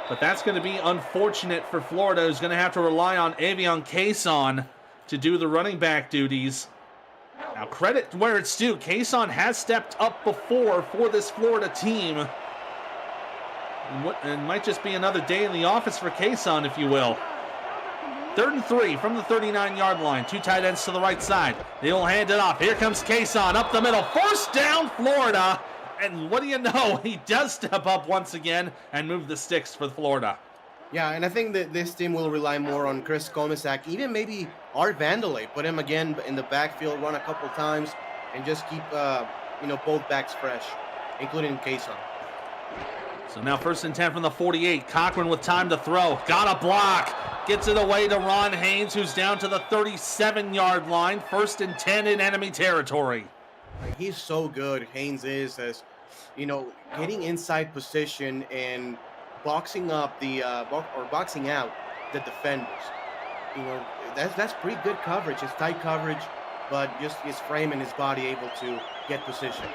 But that's going to be unfortunate for Florida, who's going to have to rely on Avion Cason to do the running back duties. Now, credit where it's due. Cason has stepped up before for this Florida team. And might just be another day in the office for Cason, if you will. 3rd and 3 from the 39-yard line. 2 tight ends to the right side. They'll hand it off. Here comes Cason up the middle. First down, Florida. And what do you know? He does step up once again and move the sticks for Florida. Yeah, and I think that this team will rely more on Chris Komisak, even maybe Art Vandelay. Put him again in the backfield, run a couple times, and just keep both backs fresh, including Cason. So now 1st and 10 from the 48. Cochran with time to throw. Got a block. Gets it away to Ron Haynes, who's down to the 37-yard line. 1st and 10 in enemy territory. He's so good, Haynes is, as getting inside position and boxing up boxing out the defenders. That's pretty good coverage. It's tight coverage, but just his frame and his body able to get position.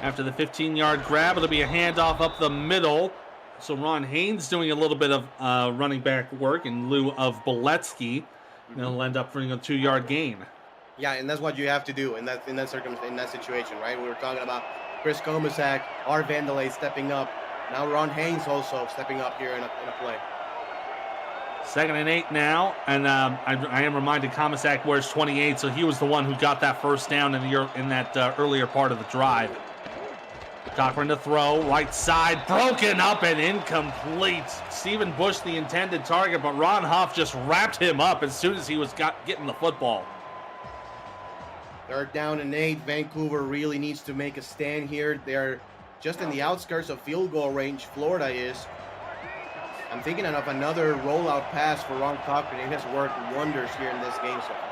After the 15-yard grab, it'll be a handoff up the middle. So Ron Haynes doing a little bit of running back work in lieu of Boletsky. And it'll end up bringing a 2-yard gain. Yeah, and that's what you have to do in that circumstance, in that situation, right? We were talking about Chris Komisak, Art Vandelay stepping up. Now Ron Haynes also stepping up here in a play. 2nd and 8 now, and I am reminded Komisak wears 28, so he was the one who got that first down in that earlier part of the drive. Cochran to throw, right side, broken up and incomplete. Stephen Bush the intended target, but Ron Huff just wrapped him up as soon as he was getting the football. 3rd down and 8. Vancouver really needs to make a stand here. They're just in the outskirts of field goal range. Florida is. I'm thinking of another rollout pass for Ron Cochran. It has worked wonders here in this game so far.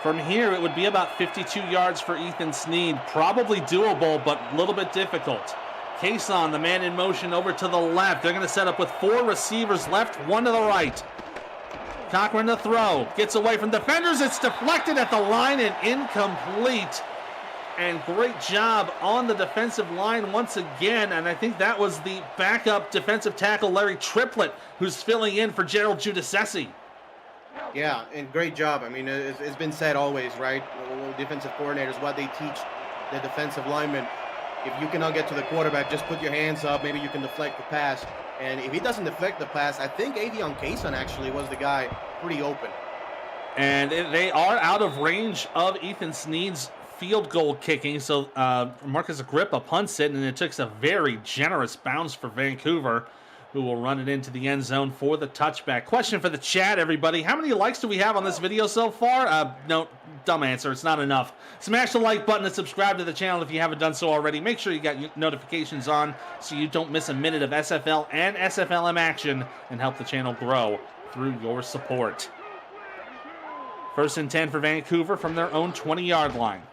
From here, it would be about 52 yards for Ethan Sneed. Probably doable, but a little bit difficult. Kason, the man in motion, over to the left. They're going to set up with 4 receivers left, 1 to the right. Cochran to throw. Gets away from defenders. It's deflected at the line and incomplete. And great job on the defensive line once again. And I think that was the backup defensive tackle, Larry Triplett, who's filling in for Gerald Giudice. Yeah, and great job. I mean, it's been said always, right? Defensive coordinators, what they teach the defensive linemen. If you cannot get to the quarterback, just put your hands up. Maybe you can deflect the pass. And if he doesn't deflect the pass, I think Avion Kason actually was the guy pretty open. And they are out of range of Ethan Sneed's field goal kicking. So Marcus Agrippa punts it, and it took a very generous bounce for Vancouver, who will run it into the end zone for the touchback. Question for the chat, everybody. How many likes do we have on this video so far? No, dumb answer. It's not enough. Smash the like button and subscribe to the channel if you haven't done so already. Make sure you got your notifications on so you don't miss a minute of SFL and SFLM action, and help the channel grow through your support. 1st and 10 for Vancouver from their own 20-yard line.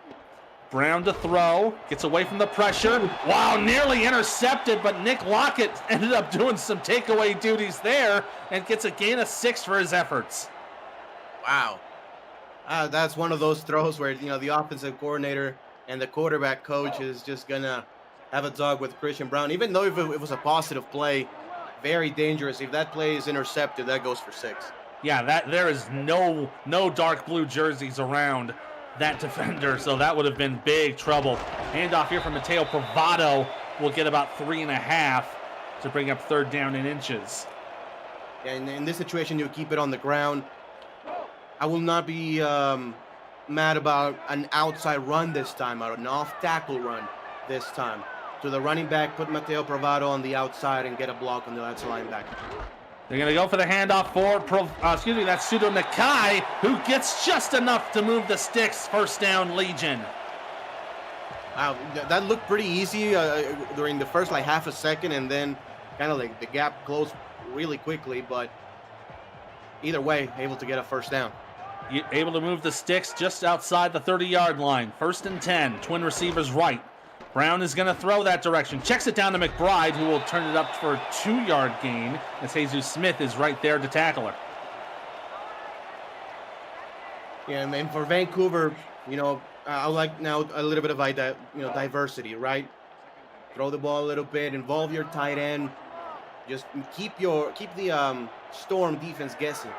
Brown to throw, gets away from the pressure. Wow, nearly intercepted, but Nick Lockett ended up doing some takeaway duties there and gets a gain of 6 for his efforts. Wow. That's one of those throws where, you know, the offensive coordinator and the quarterback coach is just going to have a dog with Christian Brown. Even though if it was a positive play, very dangerous. If that play is intercepted, that goes for 6. Yeah, there is no dark blue jerseys around that defender, so that would have been big trouble. Handoff here from Mateo Pravado will get about 3.5 to bring up 3rd down in inches. Yeah, in this situation, you keep it on the ground. I will not be mad about an outside run this time, or an off-tackle run this time. To the running back, put Mateo Pravado on the outside and get a block on the outside linebacker. They're going to go for the handoff for, that's Pseudo Nakai, who gets just enough to move the sticks. 1st down, Legion. Wow, that looked pretty easy during the first half a second, and then kind of like the gap closed really quickly, but either way, able to get a 1st down. Able to move the sticks just outside the 30-yard line. 1st and 10, twin receivers right. Brown is going to throw that direction. Checks it down to McBride, who will turn it up for a 2-yard gain, as Jesus Smith is right there to tackle her. Yeah, and for Vancouver, you know, I like now a little bit of diversity, right? Throw the ball a little bit, involve your tight end. Just keep the Storm defense guessing.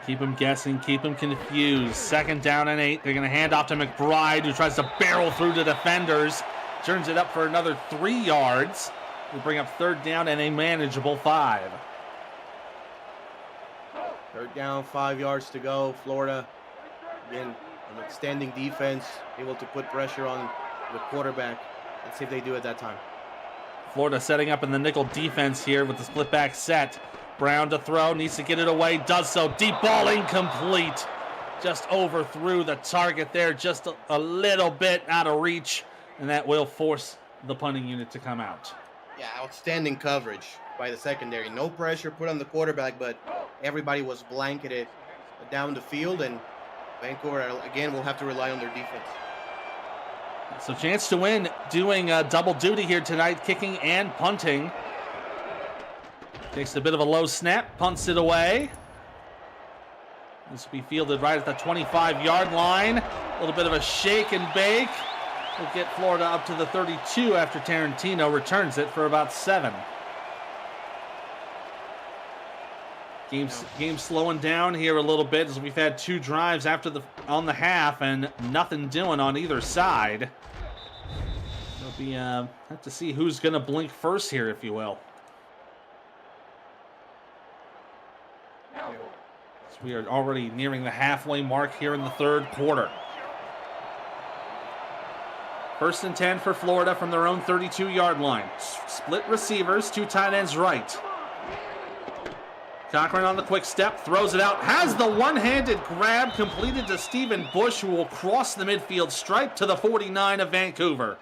Keep them guessing, keep them confused. 2nd down and 8. They're going to hand off to McBride, who tries to barrel through the defenders. Turns it up for another 3 yards. We'll bring up 3rd down and a manageable 5. 3rd down, 5 yards to go. Florida, again, an outstanding defense, able to put pressure on the quarterback. Let's see if they do at that time. Florida setting up in the nickel defense here with the split back set. Brown to throw, needs to get it away, does so. Deep ball incomplete. Just overthrew the target there, just a little bit out of reach, and that will force the punting unit to come out. Yeah, outstanding coverage by the secondary. No pressure put on the quarterback, but everybody was blanketed down the field, and Vancouver, again, will have to rely on their defense. So chance to win, doing double duty here tonight, kicking and punting. Takes a bit of a low snap, punts it away. This will be fielded right at the 25-yard line. A little bit of a shake and bake. We'll get Florida up to the 32 after Tarantino returns it for about 7. Game slowing down here a little bit as we've had 2 drives on the half and nothing doing on either side. It'll be have to see who's going to blink first here, if you will. So we are already nearing the halfway mark here in the 3rd quarter. 1st and 10 for Florida from their own 32-yard line. Split receivers, 2 tight ends right. Cochran on the quick step, throws it out, has the one-handed grab completed to Stephen Bush, who will cross the midfield stripe to the 49 of Vancouver.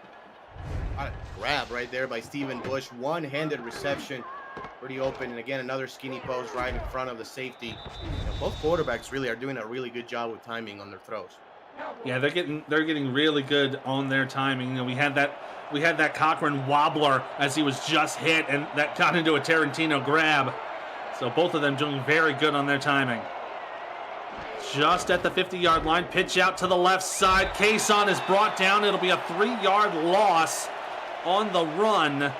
What a grab right there by Stephen Bush. One-handed reception pretty open. And again, another skinny post right in front of the safety. You know, both quarterbacks really are doing a really good job with timing on their throws. Yeah, they're getting really good on their timing. You know, we had that Cochran wobbler as he was just hit, and that got into a Tarantino grab. So both of them doing very good on their timing. Just at the 50-yard line, pitch out to the left side. Kason is brought down. It'll be a 3-yard loss on the run.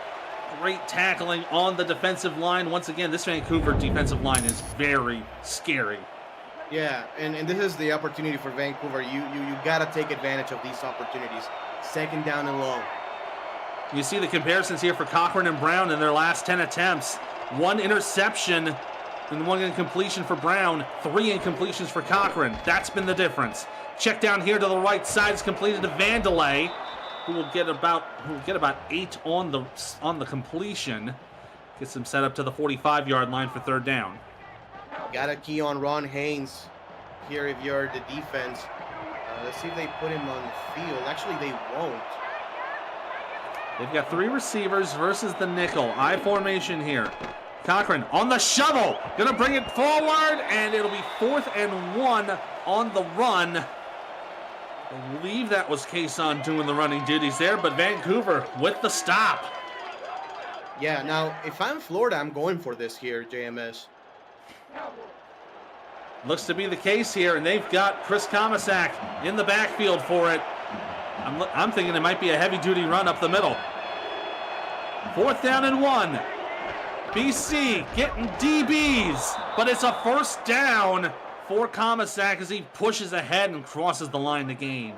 Great tackling on the defensive line. Once again, this Vancouver defensive line is very scary. Yeah, and this is the opportunity for Vancouver. You got to take advantage of these opportunities. Second down and long. You see the comparisons here for Cochran and Brown in their last 10 attempts. 1 interception and 1 incompletion for Brown. 3 incompletions for Cochran. That's been the difference. Check down here to the right side is completed to Vandelay, who will get about 8 on the completion. Gets him set up to the 45-yard line for 3rd down. Got a key on Ron Haynes here if you're the defense. Let's see if they put him on the field. Actually, they won't. They've got 3 receivers versus the nickel. I formation here. Cochran on the shovel. Gonna bring it forward, and it'll be 4th and 1 on the run. I believe that was Kason doing the running duties there, but Vancouver with the stop. Yeah, now, if I'm Florida, I'm going for this here, JMS. Looks to be the case here, and they've got Chris Komisak in the backfield for it. I'm thinking it might be a heavy-duty run up the middle. 4th down and 1. BC getting DBs, but it's a 1st down for Komisak as he pushes ahead and crosses the line to gain.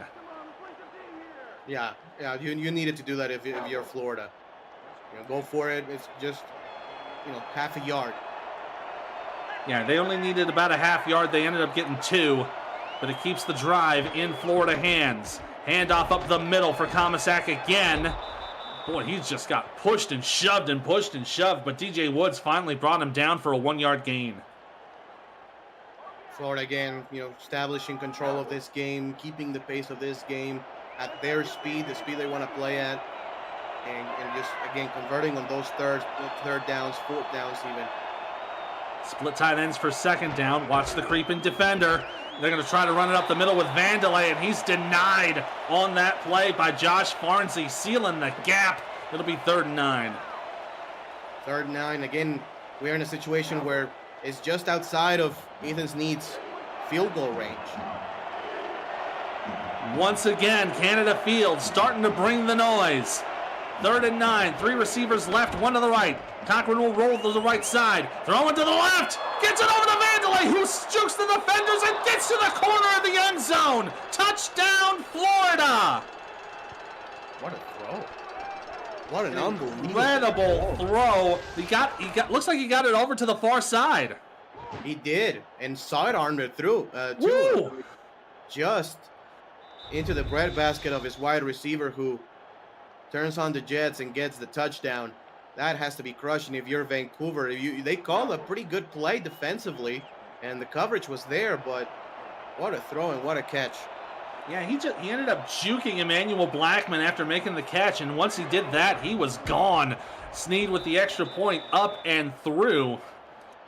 Yeah, you needed to do that if you're Florida. You know, go for it. It's just, half a yard. Yeah, they only needed about a half yard. They ended up getting 2, but it keeps the drive in Florida hands. Handoff up the middle for Komisak again. Boy, he's just got pushed and shoved, but DJ Woods finally brought him down for a 1-yard gain. Florida again, establishing control of this game, keeping the pace of this game at their speed, the speed they want to play at, and just, again, converting on those third downs, 4th downs even. Split tight ends for 2nd down. Watch the creeping defender. They're going to try to run it up the middle with Vandelay, and he's denied on that play by Josh Farnsey, sealing the gap. It'll be 3rd and 9. 3rd and 9. Again, we're in a situation where it's just outside of Ethan Snead's field goal range. Once again, Canada Field starting to bring the noise. 3rd and 9. 3 receivers left, 1 to the right. Cochran will roll to the right side. Throwing to the left. Gets it over to Vandelay, who jukes the defenders and gets to the corner of the end zone. Touchdown, Florida. What a throw. What an incredible throw. He got. Looks like he got it over to the far side. He did, and sidearmed it through. Woo! Just into the breadbasket of his wide receiver, who turns on the jets and gets the touchdown. That has to be crushing if you're Vancouver. They called a pretty good play defensively, and the coverage was there, but what a throw and what a catch. Yeah, he ended up juking Emmanuel Blackman after making the catch, and once he did that, he was gone. Snead with the extra point up and through.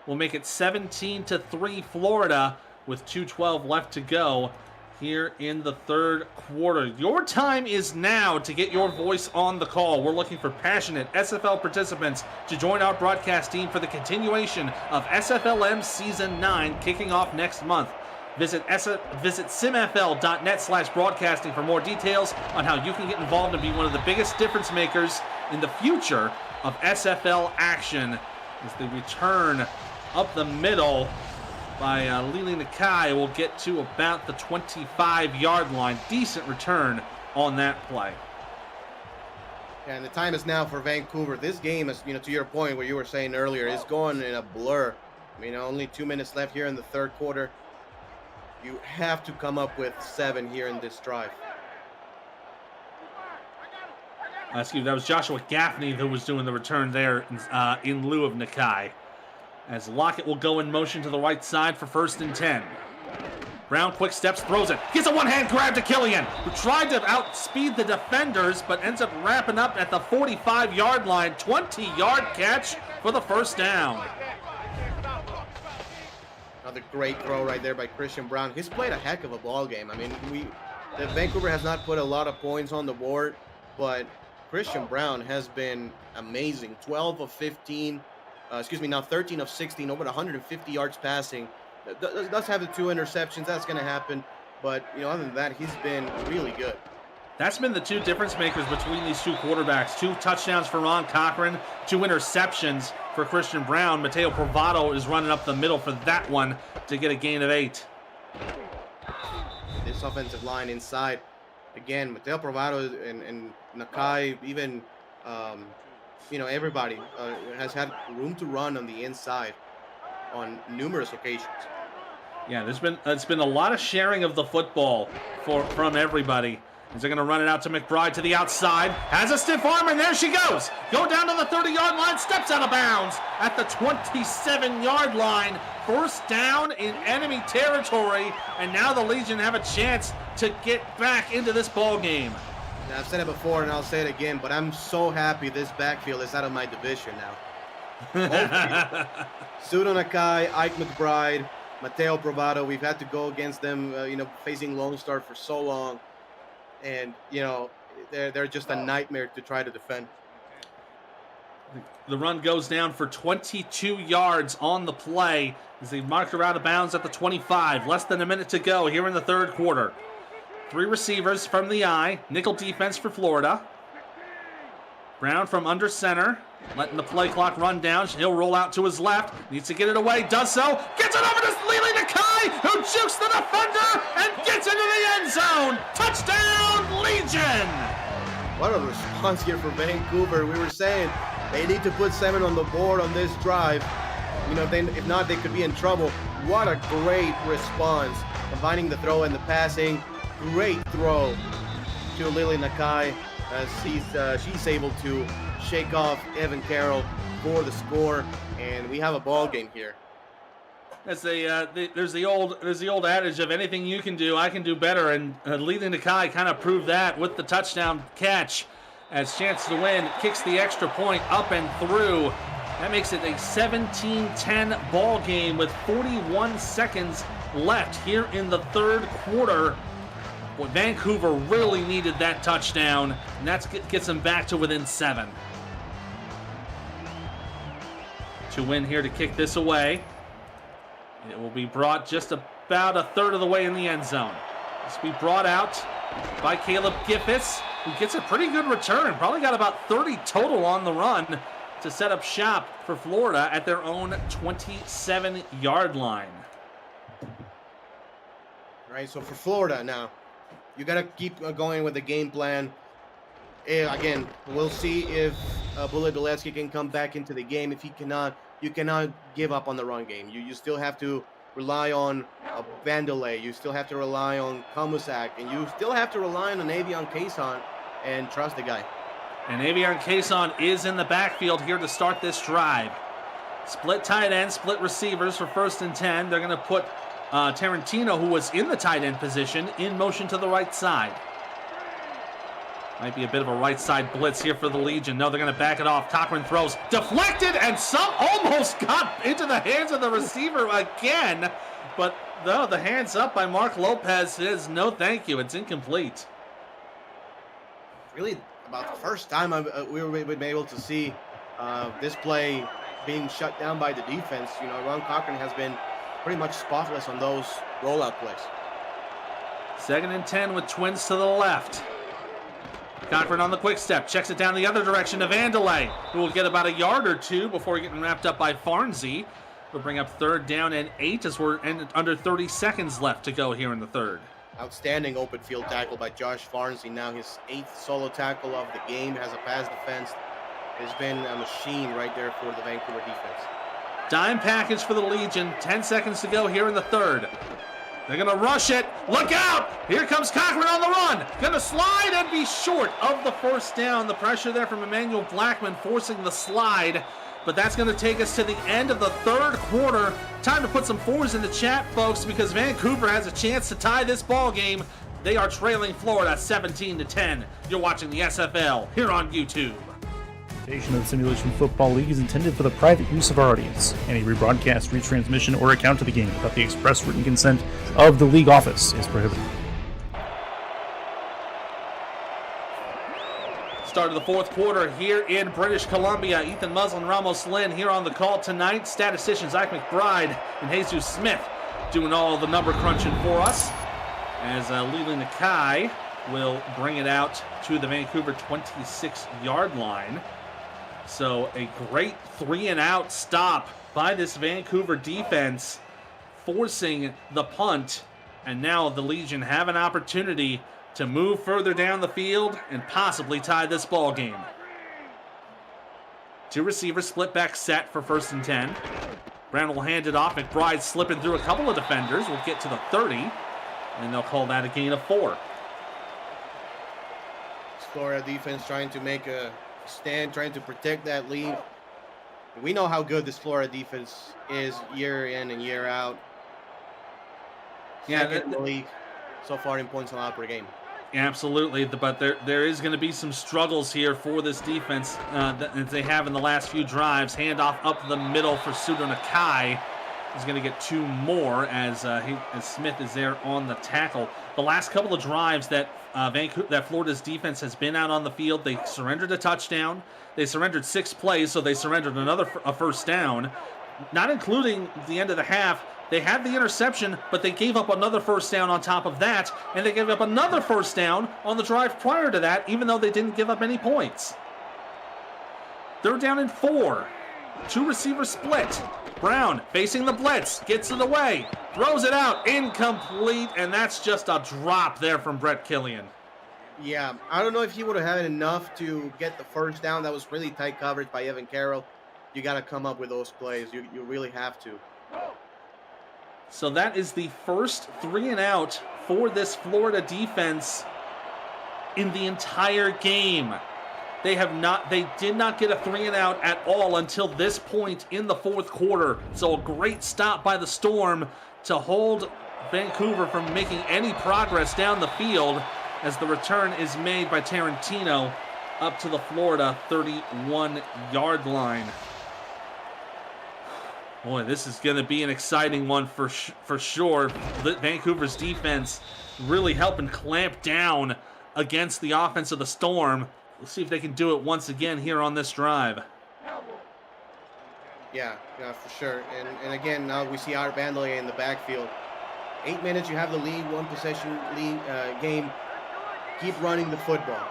Will make it 17-3 Florida with 2:12 left to go here in the 3rd quarter. Your time is now to get your voice on the call. We're looking for passionate SFL participants to join our broadcast team for the continuation of SFLM Season 9 kicking off next month. Visit simfl.net/broadcasting for more details on how you can get involved and be one of the biggest difference makers in the future of SFL action as they return up the middle by Lili Nakai. Will get to about the 25-yard line. Decent return on that play. And the time is now for Vancouver. This game is, to your point where you were saying earlier, is going in a blur. Only 2 minutes left here in the 3rd quarter. You have to come up with 7 here in this drive. Excuse me, that was Joshua Gaffney who was doing the return there in lieu of Nakai. As Lockett will go in motion to the right side for 1st and 10. Brown quick steps, throws it. Gets a one-hand grab to Killian, who tried to outspeed the defenders, but ends up wrapping up at the 45-yard line. 20-yard catch for the first down. Another great throw right there by Christian Brown. He's played a heck of a ball game. I mean, the Vancouver has not put a lot of points on the board, but Christian Brown has been amazing. 12 of 15, now 13 of 16, over 150 yards passing. Does have the 2 interceptions. That's going to happen. But, other than that, he's been really good. That's been the 2 difference makers between these 2 quarterbacks. 2 touchdowns for Ron Cochran, 2 interceptions for Christian Brown. Mateo Provato is running up the middle for that one to get a gain of 8. This offensive line inside. Again, Mateo Provato and Nakai, even, everybody has had room to run on the inside on numerous occasions. Yeah, it's been a lot of sharing of the football from everybody. As they're going to run it out to McBride to the outside. Has a stiff arm, and there she goes. Go down to the 30-yard line, steps out of bounds at the 27-yard line. First down in enemy territory, and now the Legion have a chance to get back into this ball game. Now, I've said it before, and I'll say it again, but I'm so happy this backfield is out of my division now. Pseudo Nakai, Ike McBride, Mateo Provato. We've had to go against them, facing Lone Star for so long. And, they're just a nightmare to try to defend. The run goes down for 22 yards on the play as they mark her out of bounds at the 25. Less than a minute to go here in the third quarter. 3 receivers from the eye. Nickel defense for Florida. Brown from under center. Letting the play clock run down. He'll roll out to his left. Needs to get it away. Does so. Gets it over to Lily Nakai, who jukes the defender and gets into the end zone. Touchdown, Legion! What a response here for Vancouver. We were saying they need to put 7 on the board on this drive. If not, they could be in trouble. What a great response. Combining the throw and the passing. Great throw to Lily Nakai as she's able to shake off Evan Carroll for the score, and we have a ball game here. There's the old adage of anything you can do, I can do better, and Lily Nakai kind of proved that with the touchdown catch. As chance to win, kicks the extra point up and through. That makes it a 17-10 ball game with 41 seconds left here in the third quarter. Boy, Vancouver really needed that touchdown, and that gets them back to within 7. To win here to kick this away. It will be brought just about a third of the way in the end zone. This will be brought out by Caleb Giffis, who gets a pretty good return. Probably got about 30 total on the run to set up shop for Florida at their own 27-yard line. All right, so for Florida now, you got to keep going with the game plan. Again, we'll see if Bullet Duletsky can come back into the game. If he cannot, you cannot give up on the run game. You still have to rely on Vandelay. You still have to rely on Kamusak. And you still have to rely on Avion Kayson and trust the guy. And Avion Kayson is in the backfield here to start this drive. Split tight end, split receivers for 1st and 10. They're going to put Tarantino, who was in the tight end position, in motion to the right side. Might be a bit of a right side blitz here for the Legion. No, they're going to back it off. Cochran throws. Deflected, and some almost got into the hands of the receiver again. But no, the hands up by Mark Lopez is no thank you. It's incomplete. Really about the first time we were able to see this play being shut down by the defense. Ron Cochran has been pretty much spotless on those rollout plays. 2nd and 10 with Twins to the left. Cochran on the quick step, checks it down the other direction to Vandelay, who will get about a yard or 2 before getting wrapped up by Farnsey. We'll bring up 3rd down and 8 as we're under 30 seconds left to go here in the third. Outstanding open field tackle by Josh Farnsey. Now his 8th solo tackle of the game, has a pass defense. Has been a machine right there for the Vancouver defense. Dime package for the Legion. 10 seconds to go here in the third. They're going to rush it. Look out! Here comes Cochran on the run. Going to slide and be short of the first down. The pressure there from Emmanuel Blackman forcing the slide. But that's going to take us to the end of the third quarter. Time to put some fours in the chat, folks, because Vancouver has a chance to tie this ball game. They are trailing Florida 17-10. You're watching the SFL here on YouTube. Presentation of the Simulation Football League is intended for the private use of our audience. Any rebroadcast, retransmission, or account of the game without the express written consent of the league office is prohibited. Start of the fourth quarter here in British Columbia. Ethan Muslin, Ramos Lynn here on the call tonight. Statisticians Zach McBride and Jesus Smith doing all the number crunching for us. As Leland Nakai will bring it out to the Vancouver 26-yard line. So a great 3-and-out stop by this Vancouver defense, forcing the punt. And now the Legion have an opportunity to move further down the field and possibly tie this ball game. Two receivers split back set for 1st and 10. Brown will hand it off. McBride slipping through a couple of defenders. Will get to the 30, and they'll call that a gain of 4. Florida defense trying to make a stand, trying to protect that lead. We know how good this Florida defense is year in and year out. Second in the league so far in points allowed per game. Absolutely, but there is going to be some struggles here for this defense that they have in the last few drives. Handoff up the middle for Sudo Nakai. He's going to get 2 more as Smith is there on the tackle. The last couple of drives that Florida's defense has been out on the field, they surrendered a touchdown. They surrendered 6 plays, so they surrendered a first down. Not including the end of the half, they had the interception, but they gave up another first down on top of that, and they gave up another first down on the drive prior to that, even though they didn't give up any points. 3rd down and 4. 2 receivers split. Brown facing the blitz, gets it away, throws it out, incomplete, and that's just a drop there from Brett Killian. Yeah, I don't know if he would have had enough to get the first down. That was really tight coverage by Evan Carroll. You got to come up with those plays. You really have to. So that is the first 3-and-out for this Florida defense in the entire game. They did not get a 3-and-out at all until this point in the fourth quarter. So a great stop by the Storm to hold Vancouver from making any progress down the field as the return is made by Tarantino up to the Florida 31-yard line. Boy, this is going to be an exciting one for sure. Vancouver's defense really helping clamp down against the offense of the Storm. We'll see if they can do it once again here on this drive. Yeah, for sure. And again, now we see Art Vandelay in the backfield. 8 minutes, you have the lead, 1 possession lead game. Keep running the football.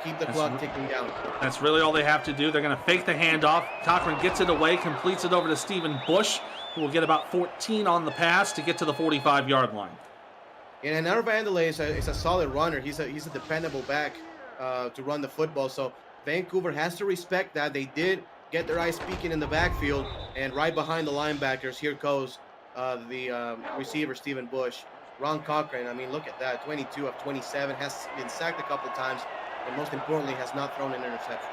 Keep the clock ticking down. That's really all they have to do. They're going to fake the handoff. Cochran gets it away, completes it over to Stephen Bush, who will get about 14 on the pass to get to the 45-yard line. And Art Vandelay is a solid runner. He's a dependable back to run the football. So Vancouver has to respect that. They did get their eyes peeking in the backfield, and right behind the linebackers, here goes the receiver, Stephen Bush. Ron Cochran, I mean, look at that. 22 of 27, has been sacked a couple of times, and most importantly, has not thrown an interception.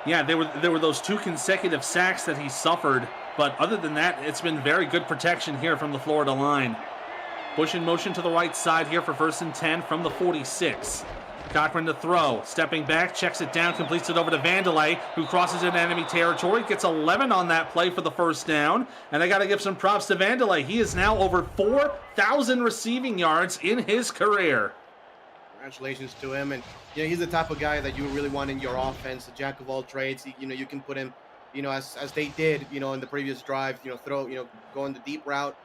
Yeah, there were those 2 consecutive sacks that he suffered, but other than that, it's been very good protection here from the Florida line. Bush in motion to the right side here for 1st and 10 from the 46. Cochran to throw, stepping back, checks it down, completes it over to Vandelay, who crosses into enemy territory, gets 11 on that play for the first down, and I got to give some props to Vandelay. He is now over 4,000 receiving yards in his career. Congratulations to him, and he's the type of guy that you really want in your offense, a jack of all trades. You can put him, as they did, in the previous drive, go in the deep route,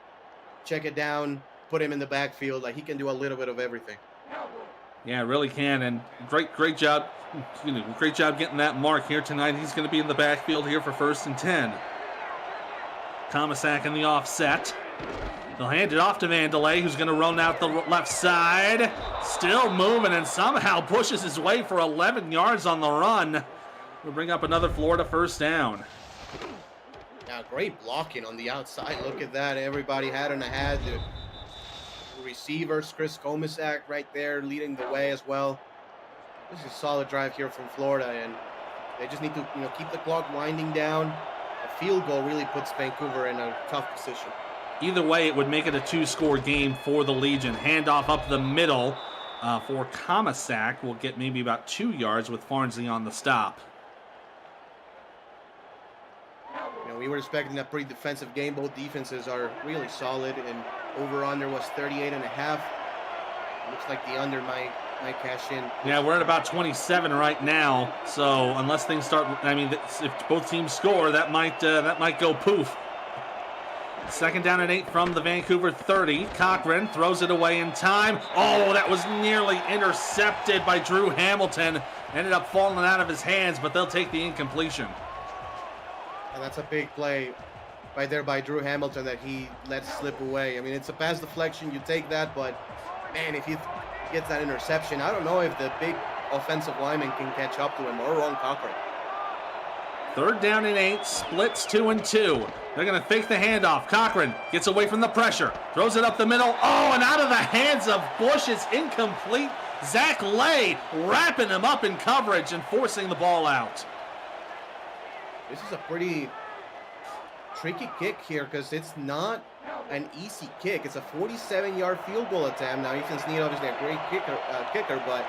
check it down, put him in the backfield. Like, he can do a little bit of everything. Yeah, really can, and great job. Great job getting that mark here tonight. He's going to be in the backfield here for 1st and 10. Tomasak in the offset. They'll hand it off to Vandelay, who's going to run out the left side. Still moving and somehow pushes his way for 11 yards on the run. We'll bring up another Florida first down. Yeah, great blocking on the outside. Look at that. Everybody had on a hat. receivers. Chris Komisak right there leading the way as well. This is a solid drive here from Florida, and they just need to keep the clock winding down. A field goal really puts Vancouver in a tough position. Either way, it would make it a 2-score game for the Legion. Handoff up the middle for Komisak. Will get maybe about 2 yards with Farnsley on the stop. We were expecting a pretty defensive game. Both defenses are really solid, and over-under was 38.5. Looks like the under might cash in. Yeah, we're at about 27 right now. So unless things start, if both teams score, that might go poof. 2nd down and 8 from the Vancouver 30. Cochran throws it away in time. Oh, that was nearly intercepted by Drew Hamilton. Ended up falling out of his hands, but they'll take the incompletion. And that's a big play right there by Drew Hamilton that he lets slip away. I mean, it's a pass deflection. You take that, but, man, if he gets that interception, I don't know if the big offensive lineman can catch up to him, or Ron Cochran. 3rd down and 8, splits 2 and 2. They're going to fake the handoff. Cochran gets away from the pressure, throws it up the middle. Oh, and out of the hands of Bush, it's incomplete. Zach Lay wrapping him up in coverage and forcing the ball out. This is a pretty tricky kick here because it's not an easy kick. It's a 47-yard field goal attempt. Now, Ethan Snead, obviously a great kicker, but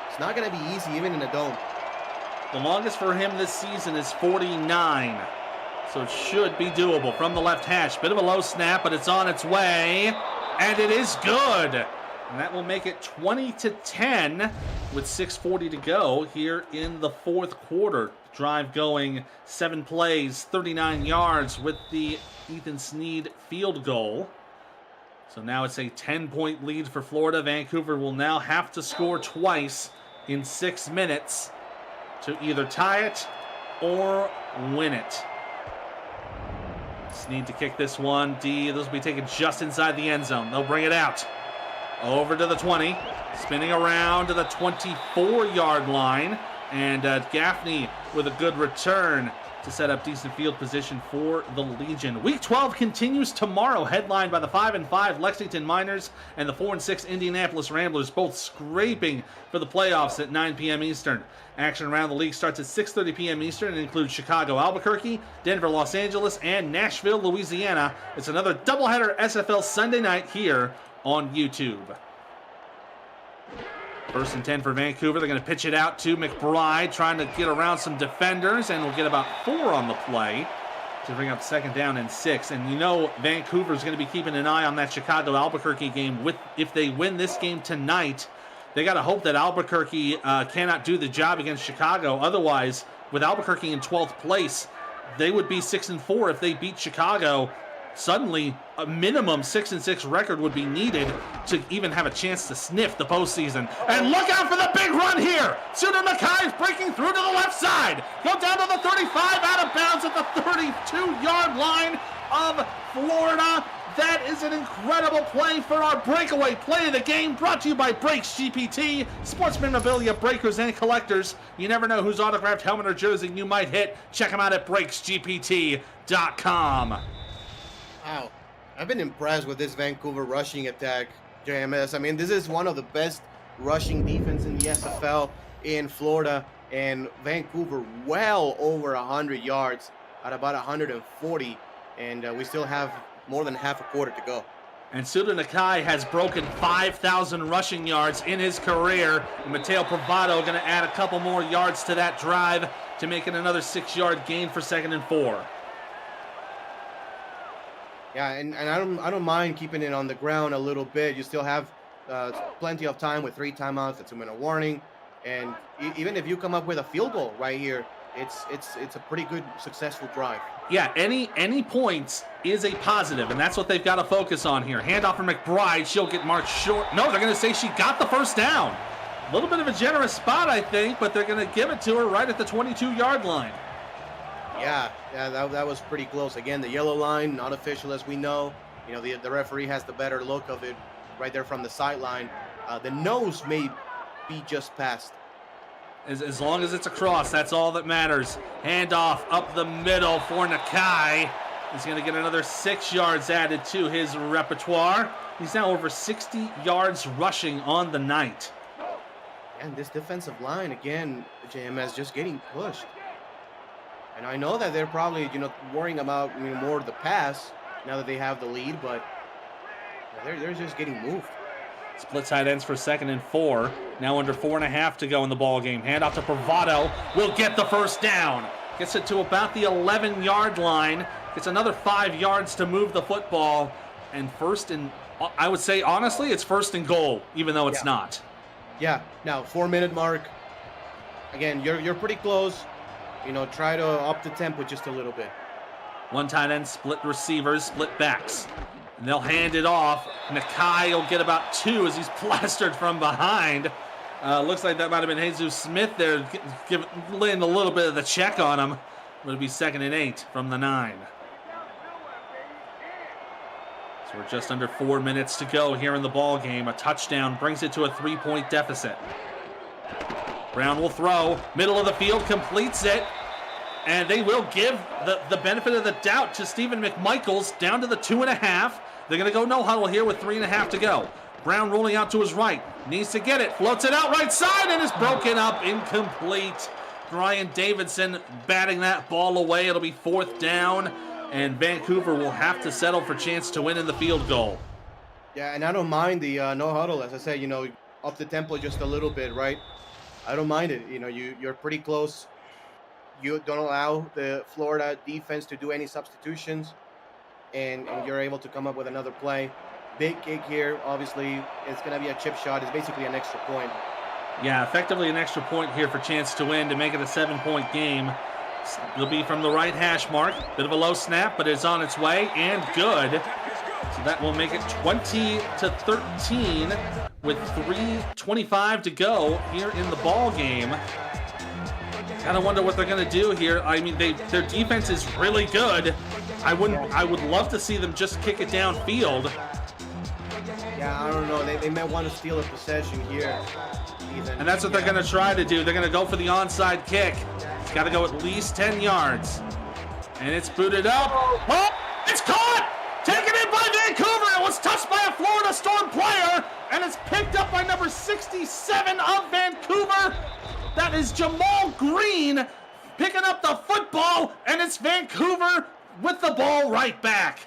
it's not going to be easy even in a dome. The longest for him this season is 49, so it should be doable from the left hash. Bit of a low snap, but it's on its way, and it is good. And that will make it 20-10 with 6:40 to go here in the 4th quarter. Drive going 7 plays, 39 yards with the Ethan Snead field goal. So now it's a 10-point lead for Florida. Vancouver will now have to score twice in 6 minutes to either tie it or win it. Snead to kick this one. This will be taken just inside the end zone. They'll bring it out. Over to the 20. Spinning around to the 24-yard line. And Gaffney with a good return to set up decent field position for the Legion. Week 12 continues tomorrow, headlined by the 5-5 Lexington Miners and the 4-6 Indianapolis Ramblers, both scraping for the playoffs at 9 p.m. Eastern. Action around the league starts at 6:30 p.m. Eastern and includes Chicago, Albuquerque, Denver, Los Angeles, and Nashville, Louisiana. It's another doubleheader SFL Sunday night here on YouTube. 1st and 10 for Vancouver. They're going to pitch it out to McBride, trying to get around some defenders, and we'll get about 4 on the play to bring up 2nd down and 6. And Vancouver's going to be keeping an eye on that Chicago-Albuquerque game. If they win this game tonight, they got to hope that Albuquerque cannot do the job against Chicago. Otherwise, with Albuquerque in 12th place, they would be 6-4 if they beat Chicago. Suddenly, a minimum 6-6 record would be needed to even have a chance to sniff the postseason. And look out for the big run here! Suda Nakai is breaking through to the left side. Go down to the 35, out of bounds at the 32-yard line of Florida. That is an incredible play for our breakaway play of the game, brought to you by Breaks GPT, sports memorabilia breakers and collectors. You never know whose autographed helmet or jersey you might hit. Check them out at breaksgpt.com. Wow. I've been impressed with this Vancouver rushing attack, JMS. I mean, this is one of the best rushing defense in the SFL in Florida, and Vancouver well over 100 yards at about 140, and we still have more than half a quarter to go. And Suda Nakai has broken 5,000 rushing yards in his career. And Mateo Pravado going to add a couple more yards to that drive to make it another 6-yard gain for 2nd and 4. Yeah, and I don't mind keeping it on the ground a little bit. You still have plenty of time with 3 timeouts, a 2-minute warning, and even if you come up with a field goal right here, it's a pretty good successful drive. Yeah, any points is a positive, and that's what they've got to focus on here. Handoff for McBride. She'll get marked short. No, they're going to say she got the 1st down. A little bit of a generous spot, I think, but they're going to give it to her right at the 22-yard line. Yeah, that was pretty close. Again, the yellow line, not official as we know. The referee has the better look of it right there from the sideline. The nose may be just past. As long as it's across, that's all that matters. Handoff up the middle for Nakai. He's going to get another 6 yards added to his repertoire. He's now over 60 yards rushing on the night. And this defensive line, again, JMS just getting pushed. And I know that they're probably, worrying about more the pass now that they have the lead, but they're just getting moved. Split tight ends for 2nd and 4. Now under 4.5 to go in the ball game. Hand off to Bravado. Will get the first down. Gets it to about the 11-yard line. Gets another 5 yards to move the football. And I would say, honestly, it's 1st and goal, even though it's not. Yeah, now 4-minute mark. Again, you're pretty close. Try to up the tempo just a little bit. One tight end, split receivers, split backs. And they'll hand it off. Nakai will get about 2 as he's plastered from behind. Looks like that might have been Jesus Smith there, laying a little bit of the check on him. It'll be 2nd and 8 from the 9. So we're just under 4 minutes to go here in the ball game. A touchdown brings it to a 3-point deficit. Brown will throw, middle of the field, completes it. And they will give the benefit of the doubt to Stephen McMichaels down to the 2.5. They're going to go no huddle here with 3.5 to go. Brown rolling out to his right. Needs to get it. Floats it out right side and is broken up. Incomplete. Brian Davidson batting that ball away. It'll be 4th down. And Vancouver will have to settle for chance to win in the field goal. Yeah, and I don't mind the no huddle. As I said, up the tempo just a little bit, right? I don't mind it. You're pretty close. You don't allow the Florida defense to do any substitutions, and you're able to come up with another play. Big kick here, obviously. It's going to be a chip shot. It's basically an extra point. Yeah, effectively an extra point here for chance to win to make it a 7-point game. It'll be from the right hash mark. Bit of a low snap, but it's on its way, and good. So that will make it 20-13 with 3:25 to go here in the ball game. Kind of wonder what they're going to do here. I mean, their defense is really good. I would love to see them just kick it downfield. Yeah, I don't know. They might want to steal a possession here. And that's what they're going to try to do. They're going to go for the onside kick. It's got to go at least 10 yards. And it's booted up. Oh, it's caught! Taken in by Vancouver. It was touched by a Florida Storm player. And it's picked up by number 67 of Vancouver. That is Jamal Green picking up the football. And it's Vancouver with the ball right back.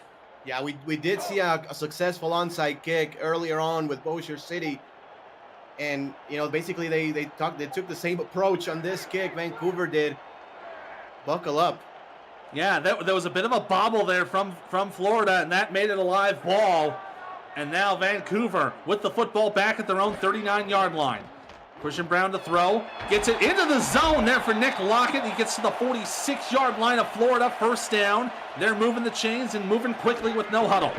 Yeah, we did see a successful onside kick earlier on with Bossier City. And, basically they took the same approach on this kick. Vancouver did. Buckle up. Yeah, there was a bit of a bobble there from Florida, and that made it a live ball. And now Vancouver with the football back at their own 39-yard line. Christian Brown to throw. Gets it into the zone there for Nick Lockett. He gets to the 46-yard line of Florida. 1st down. They're moving the chains and moving quickly with no huddle.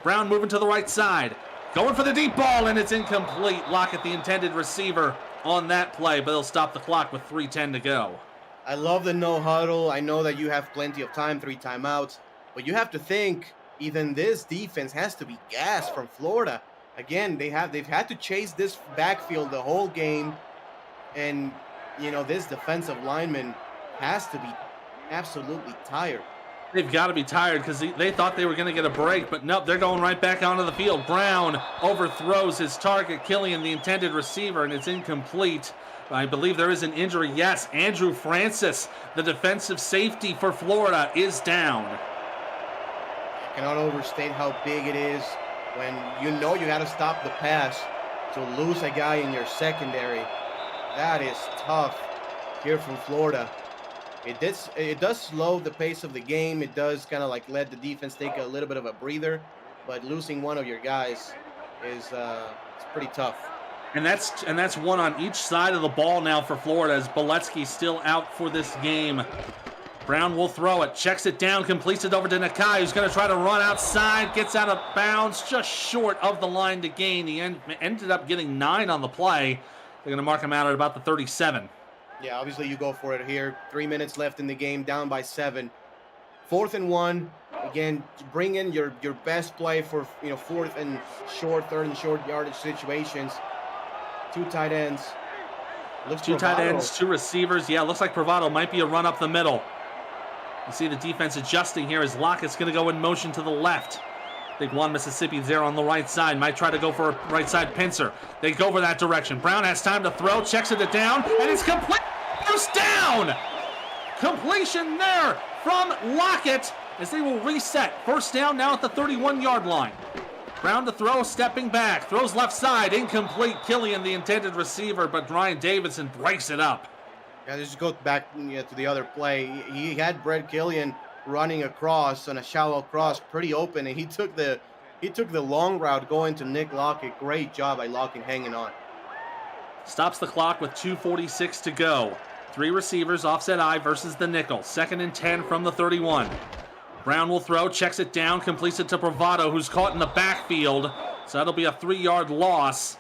Brown moving to the right side. Going for the deep ball, and it's incomplete. Lockett, the intended receiver, on that play, but they'll stop the clock with 3:10 to go. I love the no huddle. I know that you have plenty of time, 3 timeouts, but you have to think even this defense has to be gassed from Florida. Again, they've had to chase this backfield the whole game, and this defensive lineman has to be absolutely tired. They've got to be tired because they thought they were going to get a break, but nope, they're going right back onto the field. Brown overthrows his target, Killian, the intended receiver, and it's incomplete. I believe there is an injury. Yes, Andrew Francis, the defensive safety for Florida, is down. I cannot overstate how big it is when you got to stop the pass to lose a guy in your secondary. That is tough here from Florida. It does slow the pace of the game. It does kind of let the defense take a little bit of a breather, but losing one of your guys is it's pretty tough. And that's one on each side of the ball now for Florida as Boletsky's still out for this game. Brown will throw it, checks it down, completes it over to Nakai, who's going to try to run outside, gets out of bounds, just short of the line to gain. He ended up getting 9 on the play. They're going to mark him out at about the 37. Yeah, obviously you go for it here. 3 minutes left in the game, down by 7. 4th and 1. Again, bring in your best play for 4th and short, 3rd and short yardage situations. 2 tight ends. Looks 2 tight ends, 2 receivers. Yeah, looks like Bravado might be a run up the middle. You see the defense adjusting here as Lockett's going to go in motion to the left. Big One Mississippi there on the right side. Might try to go for a right side pincer. They go over that direction. Brown has time to throw, checks it down, and it's complete. First down! Completion there from Lockett as they will reset. First down now at the 31-yard line. Brown to throw, stepping back. Throws left side, incomplete. Killian, the intended receiver, but Ryan Davidson breaks it up. Yeah, this goes back to the other play. He had Brett Killian running across on a shallow cross, pretty open, and he took the long route going to Nick Lockett. Great job by Lockett hanging on. Stops the clock with 2:46 to go. 3 receivers, offset I versus the nickel. 2nd and 10 from the 31. Brown will throw, checks it down, completes it to Bravado, who's caught in the backfield. So that'll be a 3-yard loss.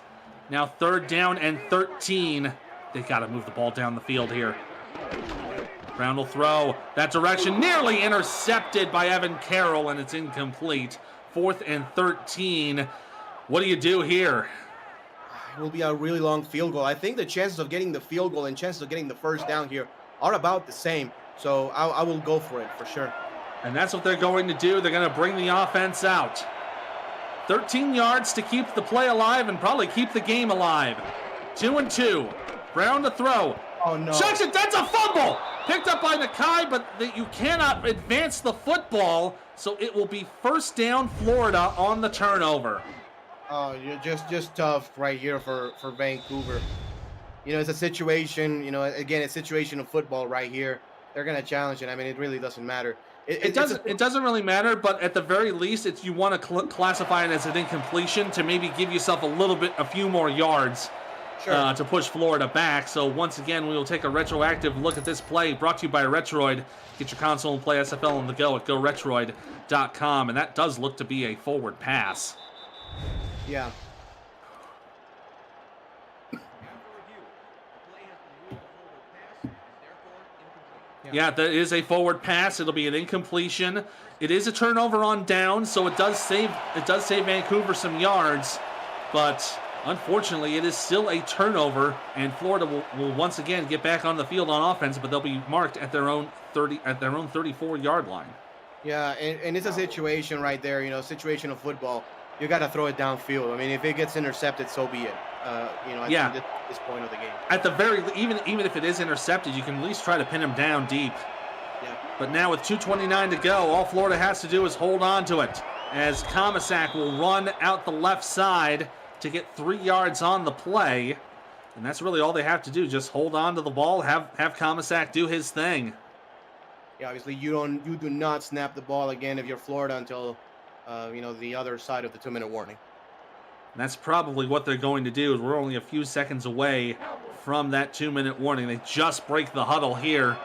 Now 3rd down and 13. They got to move the ball down the field here. Brown will throw that direction, nearly intercepted by Evan Carroll, and it's incomplete. 4th and 13. What do you do here? It will be a really long field goal. I think the chances of getting the field goal and chances of getting the first down here are about the same. So I will go for it for sure. And that's what they're going to do. They're going to bring the offense out. 13 yards to keep the play alive and probably keep the game alive. 2 and 2. Brown to throw. Oh, no. Chucks it. That's a fumble. Picked up by Nakai, but you cannot advance the football. So it will be first down Florida on the turnover. Oh, you're just tough right here for Vancouver. You know, it's a situation, again, it's a situation of football right here. They're going to challenge it. I mean, it really doesn't matter. It doesn't really matter, but at the very least, you want to classify it as an incompletion to maybe give yourself a few more yards to push Florida back. So once again, we will take a retroactive look at this play brought to you by Retroid. Get your console and play SFL on the go at GoRetroid.com, and that does look to be a forward pass. Yeah. Yeah, that is a forward pass. It'll be an incompletion. It is a turnover on down, so it does save Vancouver some yards, but unfortunately, it is still a turnover, and Florida will once again get back on the field on offense, but they'll be marked at their own 34-yard line. Yeah, and it's a situation right there, situation of football. You got to throw it downfield. I mean, if it gets intercepted, so be it. At this point of the game. At the very, even if it is intercepted, you can at least try to pin him down deep. Yeah. But now with 2:29 to go, all Florida has to do is hold on to it, as Comisac will run out the left side to get 3 yards on the play, and that's really all they have to do. Just hold on to the ball, have Comisac do his thing. Yeah, obviously you do not snap the ball again if you're Florida until the other side of the 2-minute warning. And that's probably what they're going to do. We're only a few seconds away from that 2-minute warning. They just break the huddle here.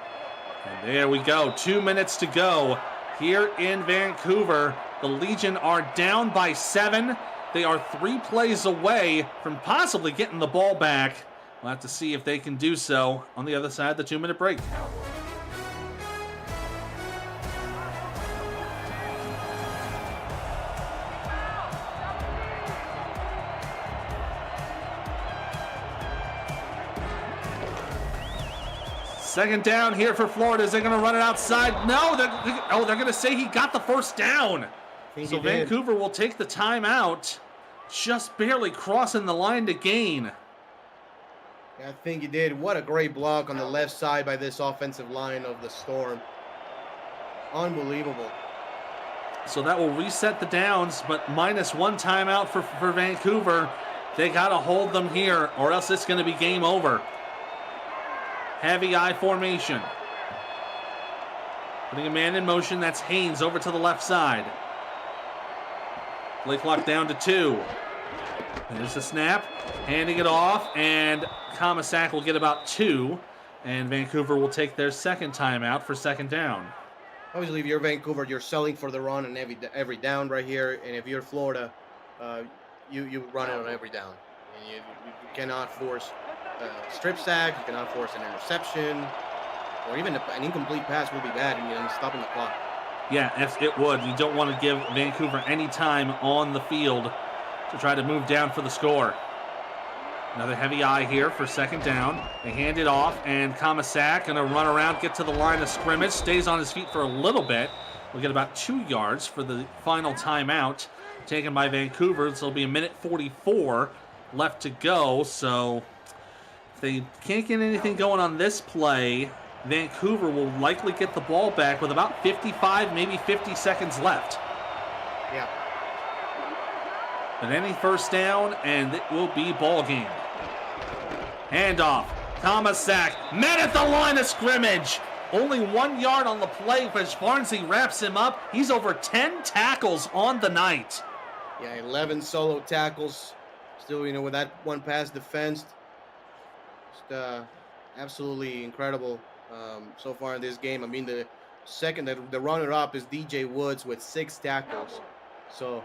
And there we go. 2 minutes to go here in Vancouver. The Legion are down by 7. They are 3 plays away from possibly getting the ball back. We'll have to see if they can do so on the other side of the 2-minute break. Second down here for Florida. Is they going to run it outside? No, they're going to say he got the first down. So Vancouver will take the timeout, just barely crossing the line to gain. Yeah, I think he did. What a great block on the left side by this offensive line of the Storm. Unbelievable. So that will reset the downs, but -1 timeout for Vancouver. They got to hold them here, or else it's going to be game over. Heavy I formation. Putting a man in motion. That's Haynes over to the left side. Play clock down to 2. There's the snap. Handing it off. And Comisac will get about 2. And Vancouver will take their second timeout for second down. Obviously, if you're Vancouver, you're selling for the run on every down right here. And if you're Florida, you run it on every down. And you cannot force strip sack, you cannot force an interception, or even an incomplete pass will be bad and stopping the clock. Yeah, it would. You don't want to give Vancouver any time on the field to try to move down for the score. Another heavy eye here for second down. They hand it off, and Kamasak gonna run around, get to the line of scrimmage, stays on his feet for a little bit. We'll get about 2 yards for the final timeout taken by Vancouver. So it'll be 1:44 left to go. So if they can't get anything going on this play, Vancouver will likely get the ball back with about 55, maybe 50 seconds left. Yeah. But any first down, and it will be ball game. Handoff. Kamasak met at the line of scrimmage. Only 1 yard on the play, but Barnsley wraps him up. He's over 10 tackles on the night. Yeah, 11 solo tackles. Still, with that one pass defense. Just absolutely incredible so far in this game. I mean, the runner-up is DJ Woods with 6 tackles. So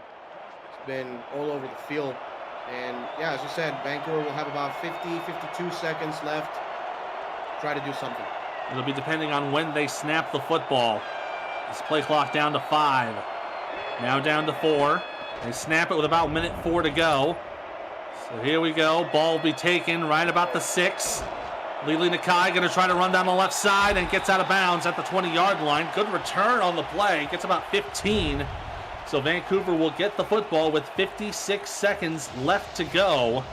it's been all over the field. And yeah, as you said, Vancouver will have about 52 seconds left. Try to do something. It'll be depending on when they snap the football. This play clock down to 5. Now down to 4. They snap it with about 1:04 to go. So here we go. Ball will be taken right about the 6. Lili Nakai going to try to run down the left side and gets out of bounds at the 20-yard line. Good return on the play. Gets about 15. So Vancouver will get the football with 56 seconds left to go.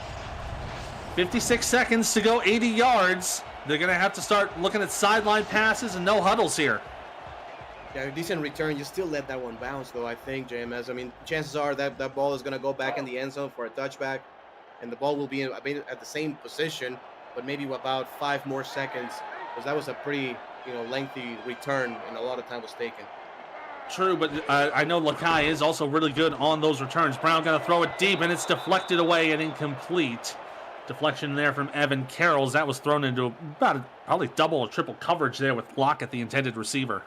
56 seconds to go, 80 yards. They're going to have to start looking at sideline passes and no huddles here. Yeah, a decent return. You still let that one bounce, though, I think, JMS. I mean, chances are that ball is going to go back in the end zone for a touchback, and the ball will be at the same position, but maybe about 5 more seconds, because that was a pretty, lengthy return, and a lot of time was taken. True, but I know Lakai is also really good on those returns. Brown going to throw it deep, and it's deflected away and incomplete. Deflection there from Evan Carrolls. That was thrown into about probably double or triple coverage there with Lockett, the intended receiver.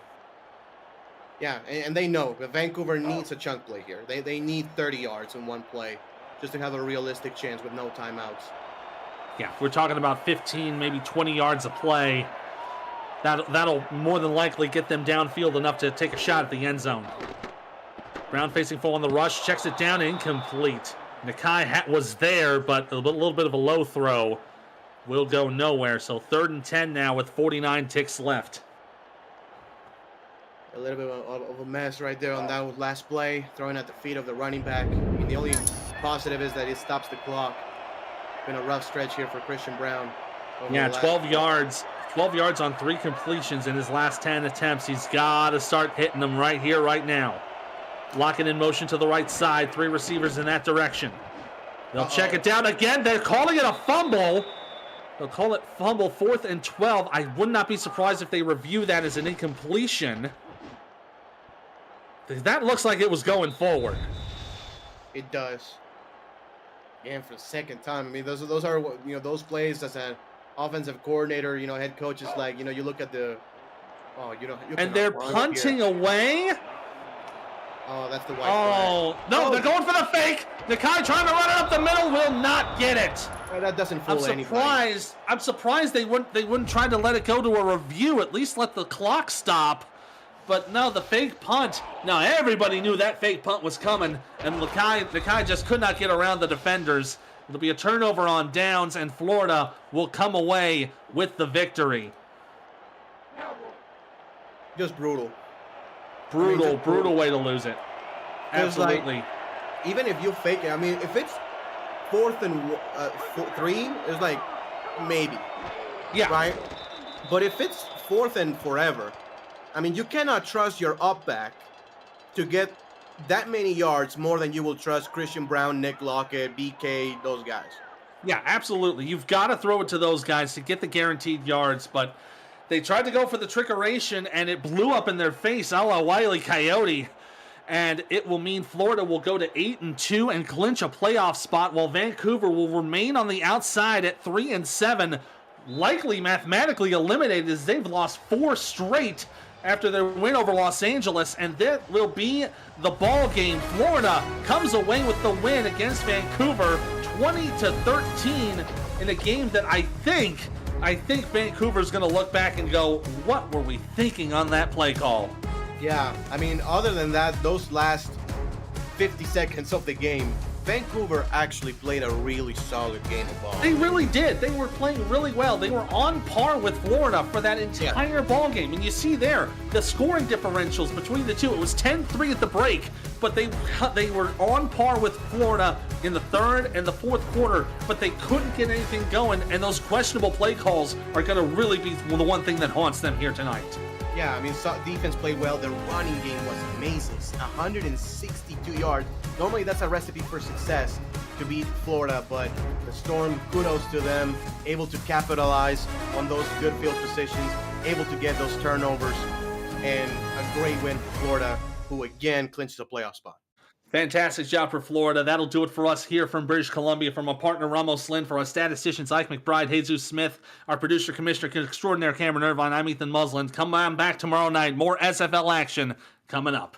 Yeah, and they know that Vancouver needs a chunk play here. They need 30 yards in one play just to have a realistic chance with no timeouts. Yeah, we're talking about 15, maybe 20 yards a play. That'll more than likely get them downfield enough to take a shot at the end zone. Brown facing full on the rush, checks it down, incomplete. Nakai was there, but a little bit of a low throw will go nowhere. So 3rd and 10 now with 49 ticks left. A little bit of a mess right there on that last play, throwing at the feet of the running back. I mean, the only positive is that it stops the clock. It's been a rough stretch here for Christian Brown. Yeah, 12 yards. 12 yards on 3 completions in his last 10 attempts. He's got to start hitting them right here, right now. Lockett in motion to the right side. 3 receivers in that direction. They'll check it down again. They're calling it a fumble. They'll call it fumble, 4th and 12. I would not be surprised if they review that as an incompletion. That looks like it was going forward. It does. And for the second time, I mean, those are those plays as an offensive coordinator, head coach is like, you look at the, and they're punting away. Oh, that's the white flag. No, they're going for the fake. Nakai trying to run it up the middle, will not get it. That doesn't fool anybody. I'm surprised they wouldn't try to let it go to a review. At least let the clock stop. But no, the fake punt. Now everybody knew that fake punt was coming, and Nakai just could not get around the defenders. It'll be a turnover on downs, and Florida will come away with the victory. Just brutal. Brutal way to lose it. Absolutely. Even if you fake it, I mean, if it's 4th and 3, it's like maybe. Yeah. Right? But if it's 4th and forever, I mean, you cannot trust your up back to get that many yards more than you will trust Christian Brown, Nick Lockett, BK, those guys. Yeah, absolutely. You've got to throw it to those guys to get the guaranteed yards, but they tried to go for the trickeration, and it blew up in their face, a la Wile E. Coyote. And it will mean Florida will go to 8-2 and clinch a playoff spot, while Vancouver will remain on the outside at 3-7, likely mathematically eliminated as they've lost 4 straight after their win over Los Angeles, and that will be the ball game. Florida comes away with the win against Vancouver, 20-13, in a game that I think Vancouver's going to look back and go, what were we thinking on that play call? Yeah, I mean, other than that, those last 50 seconds of the game Vancouver actually played a really solid game of ball. They really did. They were playing really well. They were on par with Florida for that entire ball game. And you see there, the scoring differentials between the two. It was 10-3 at the break, but they were on par with Florida in the third and the fourth quarter, but they couldn't get anything going, and those questionable play calls are going to really be the one thing that haunts them here tonight. Yeah, I mean, defense played well. The running game was amazing. 162 yards. Normally, that's a recipe for success to beat Florida, but the Storm, kudos to them, able to capitalize on those good field positions, able to get those turnovers, and a great win for Florida, who again clinched a playoff spot. Fantastic job for Florida. That'll do it for us here from British Columbia. From our partner Ramos Lynn, for our statisticians Ike McBride, Jesus Smith, our producer, commissioner extraordinaire Cameron Irvine, I'm Ethan Muslin. Come on back tomorrow night. More SFL action coming up.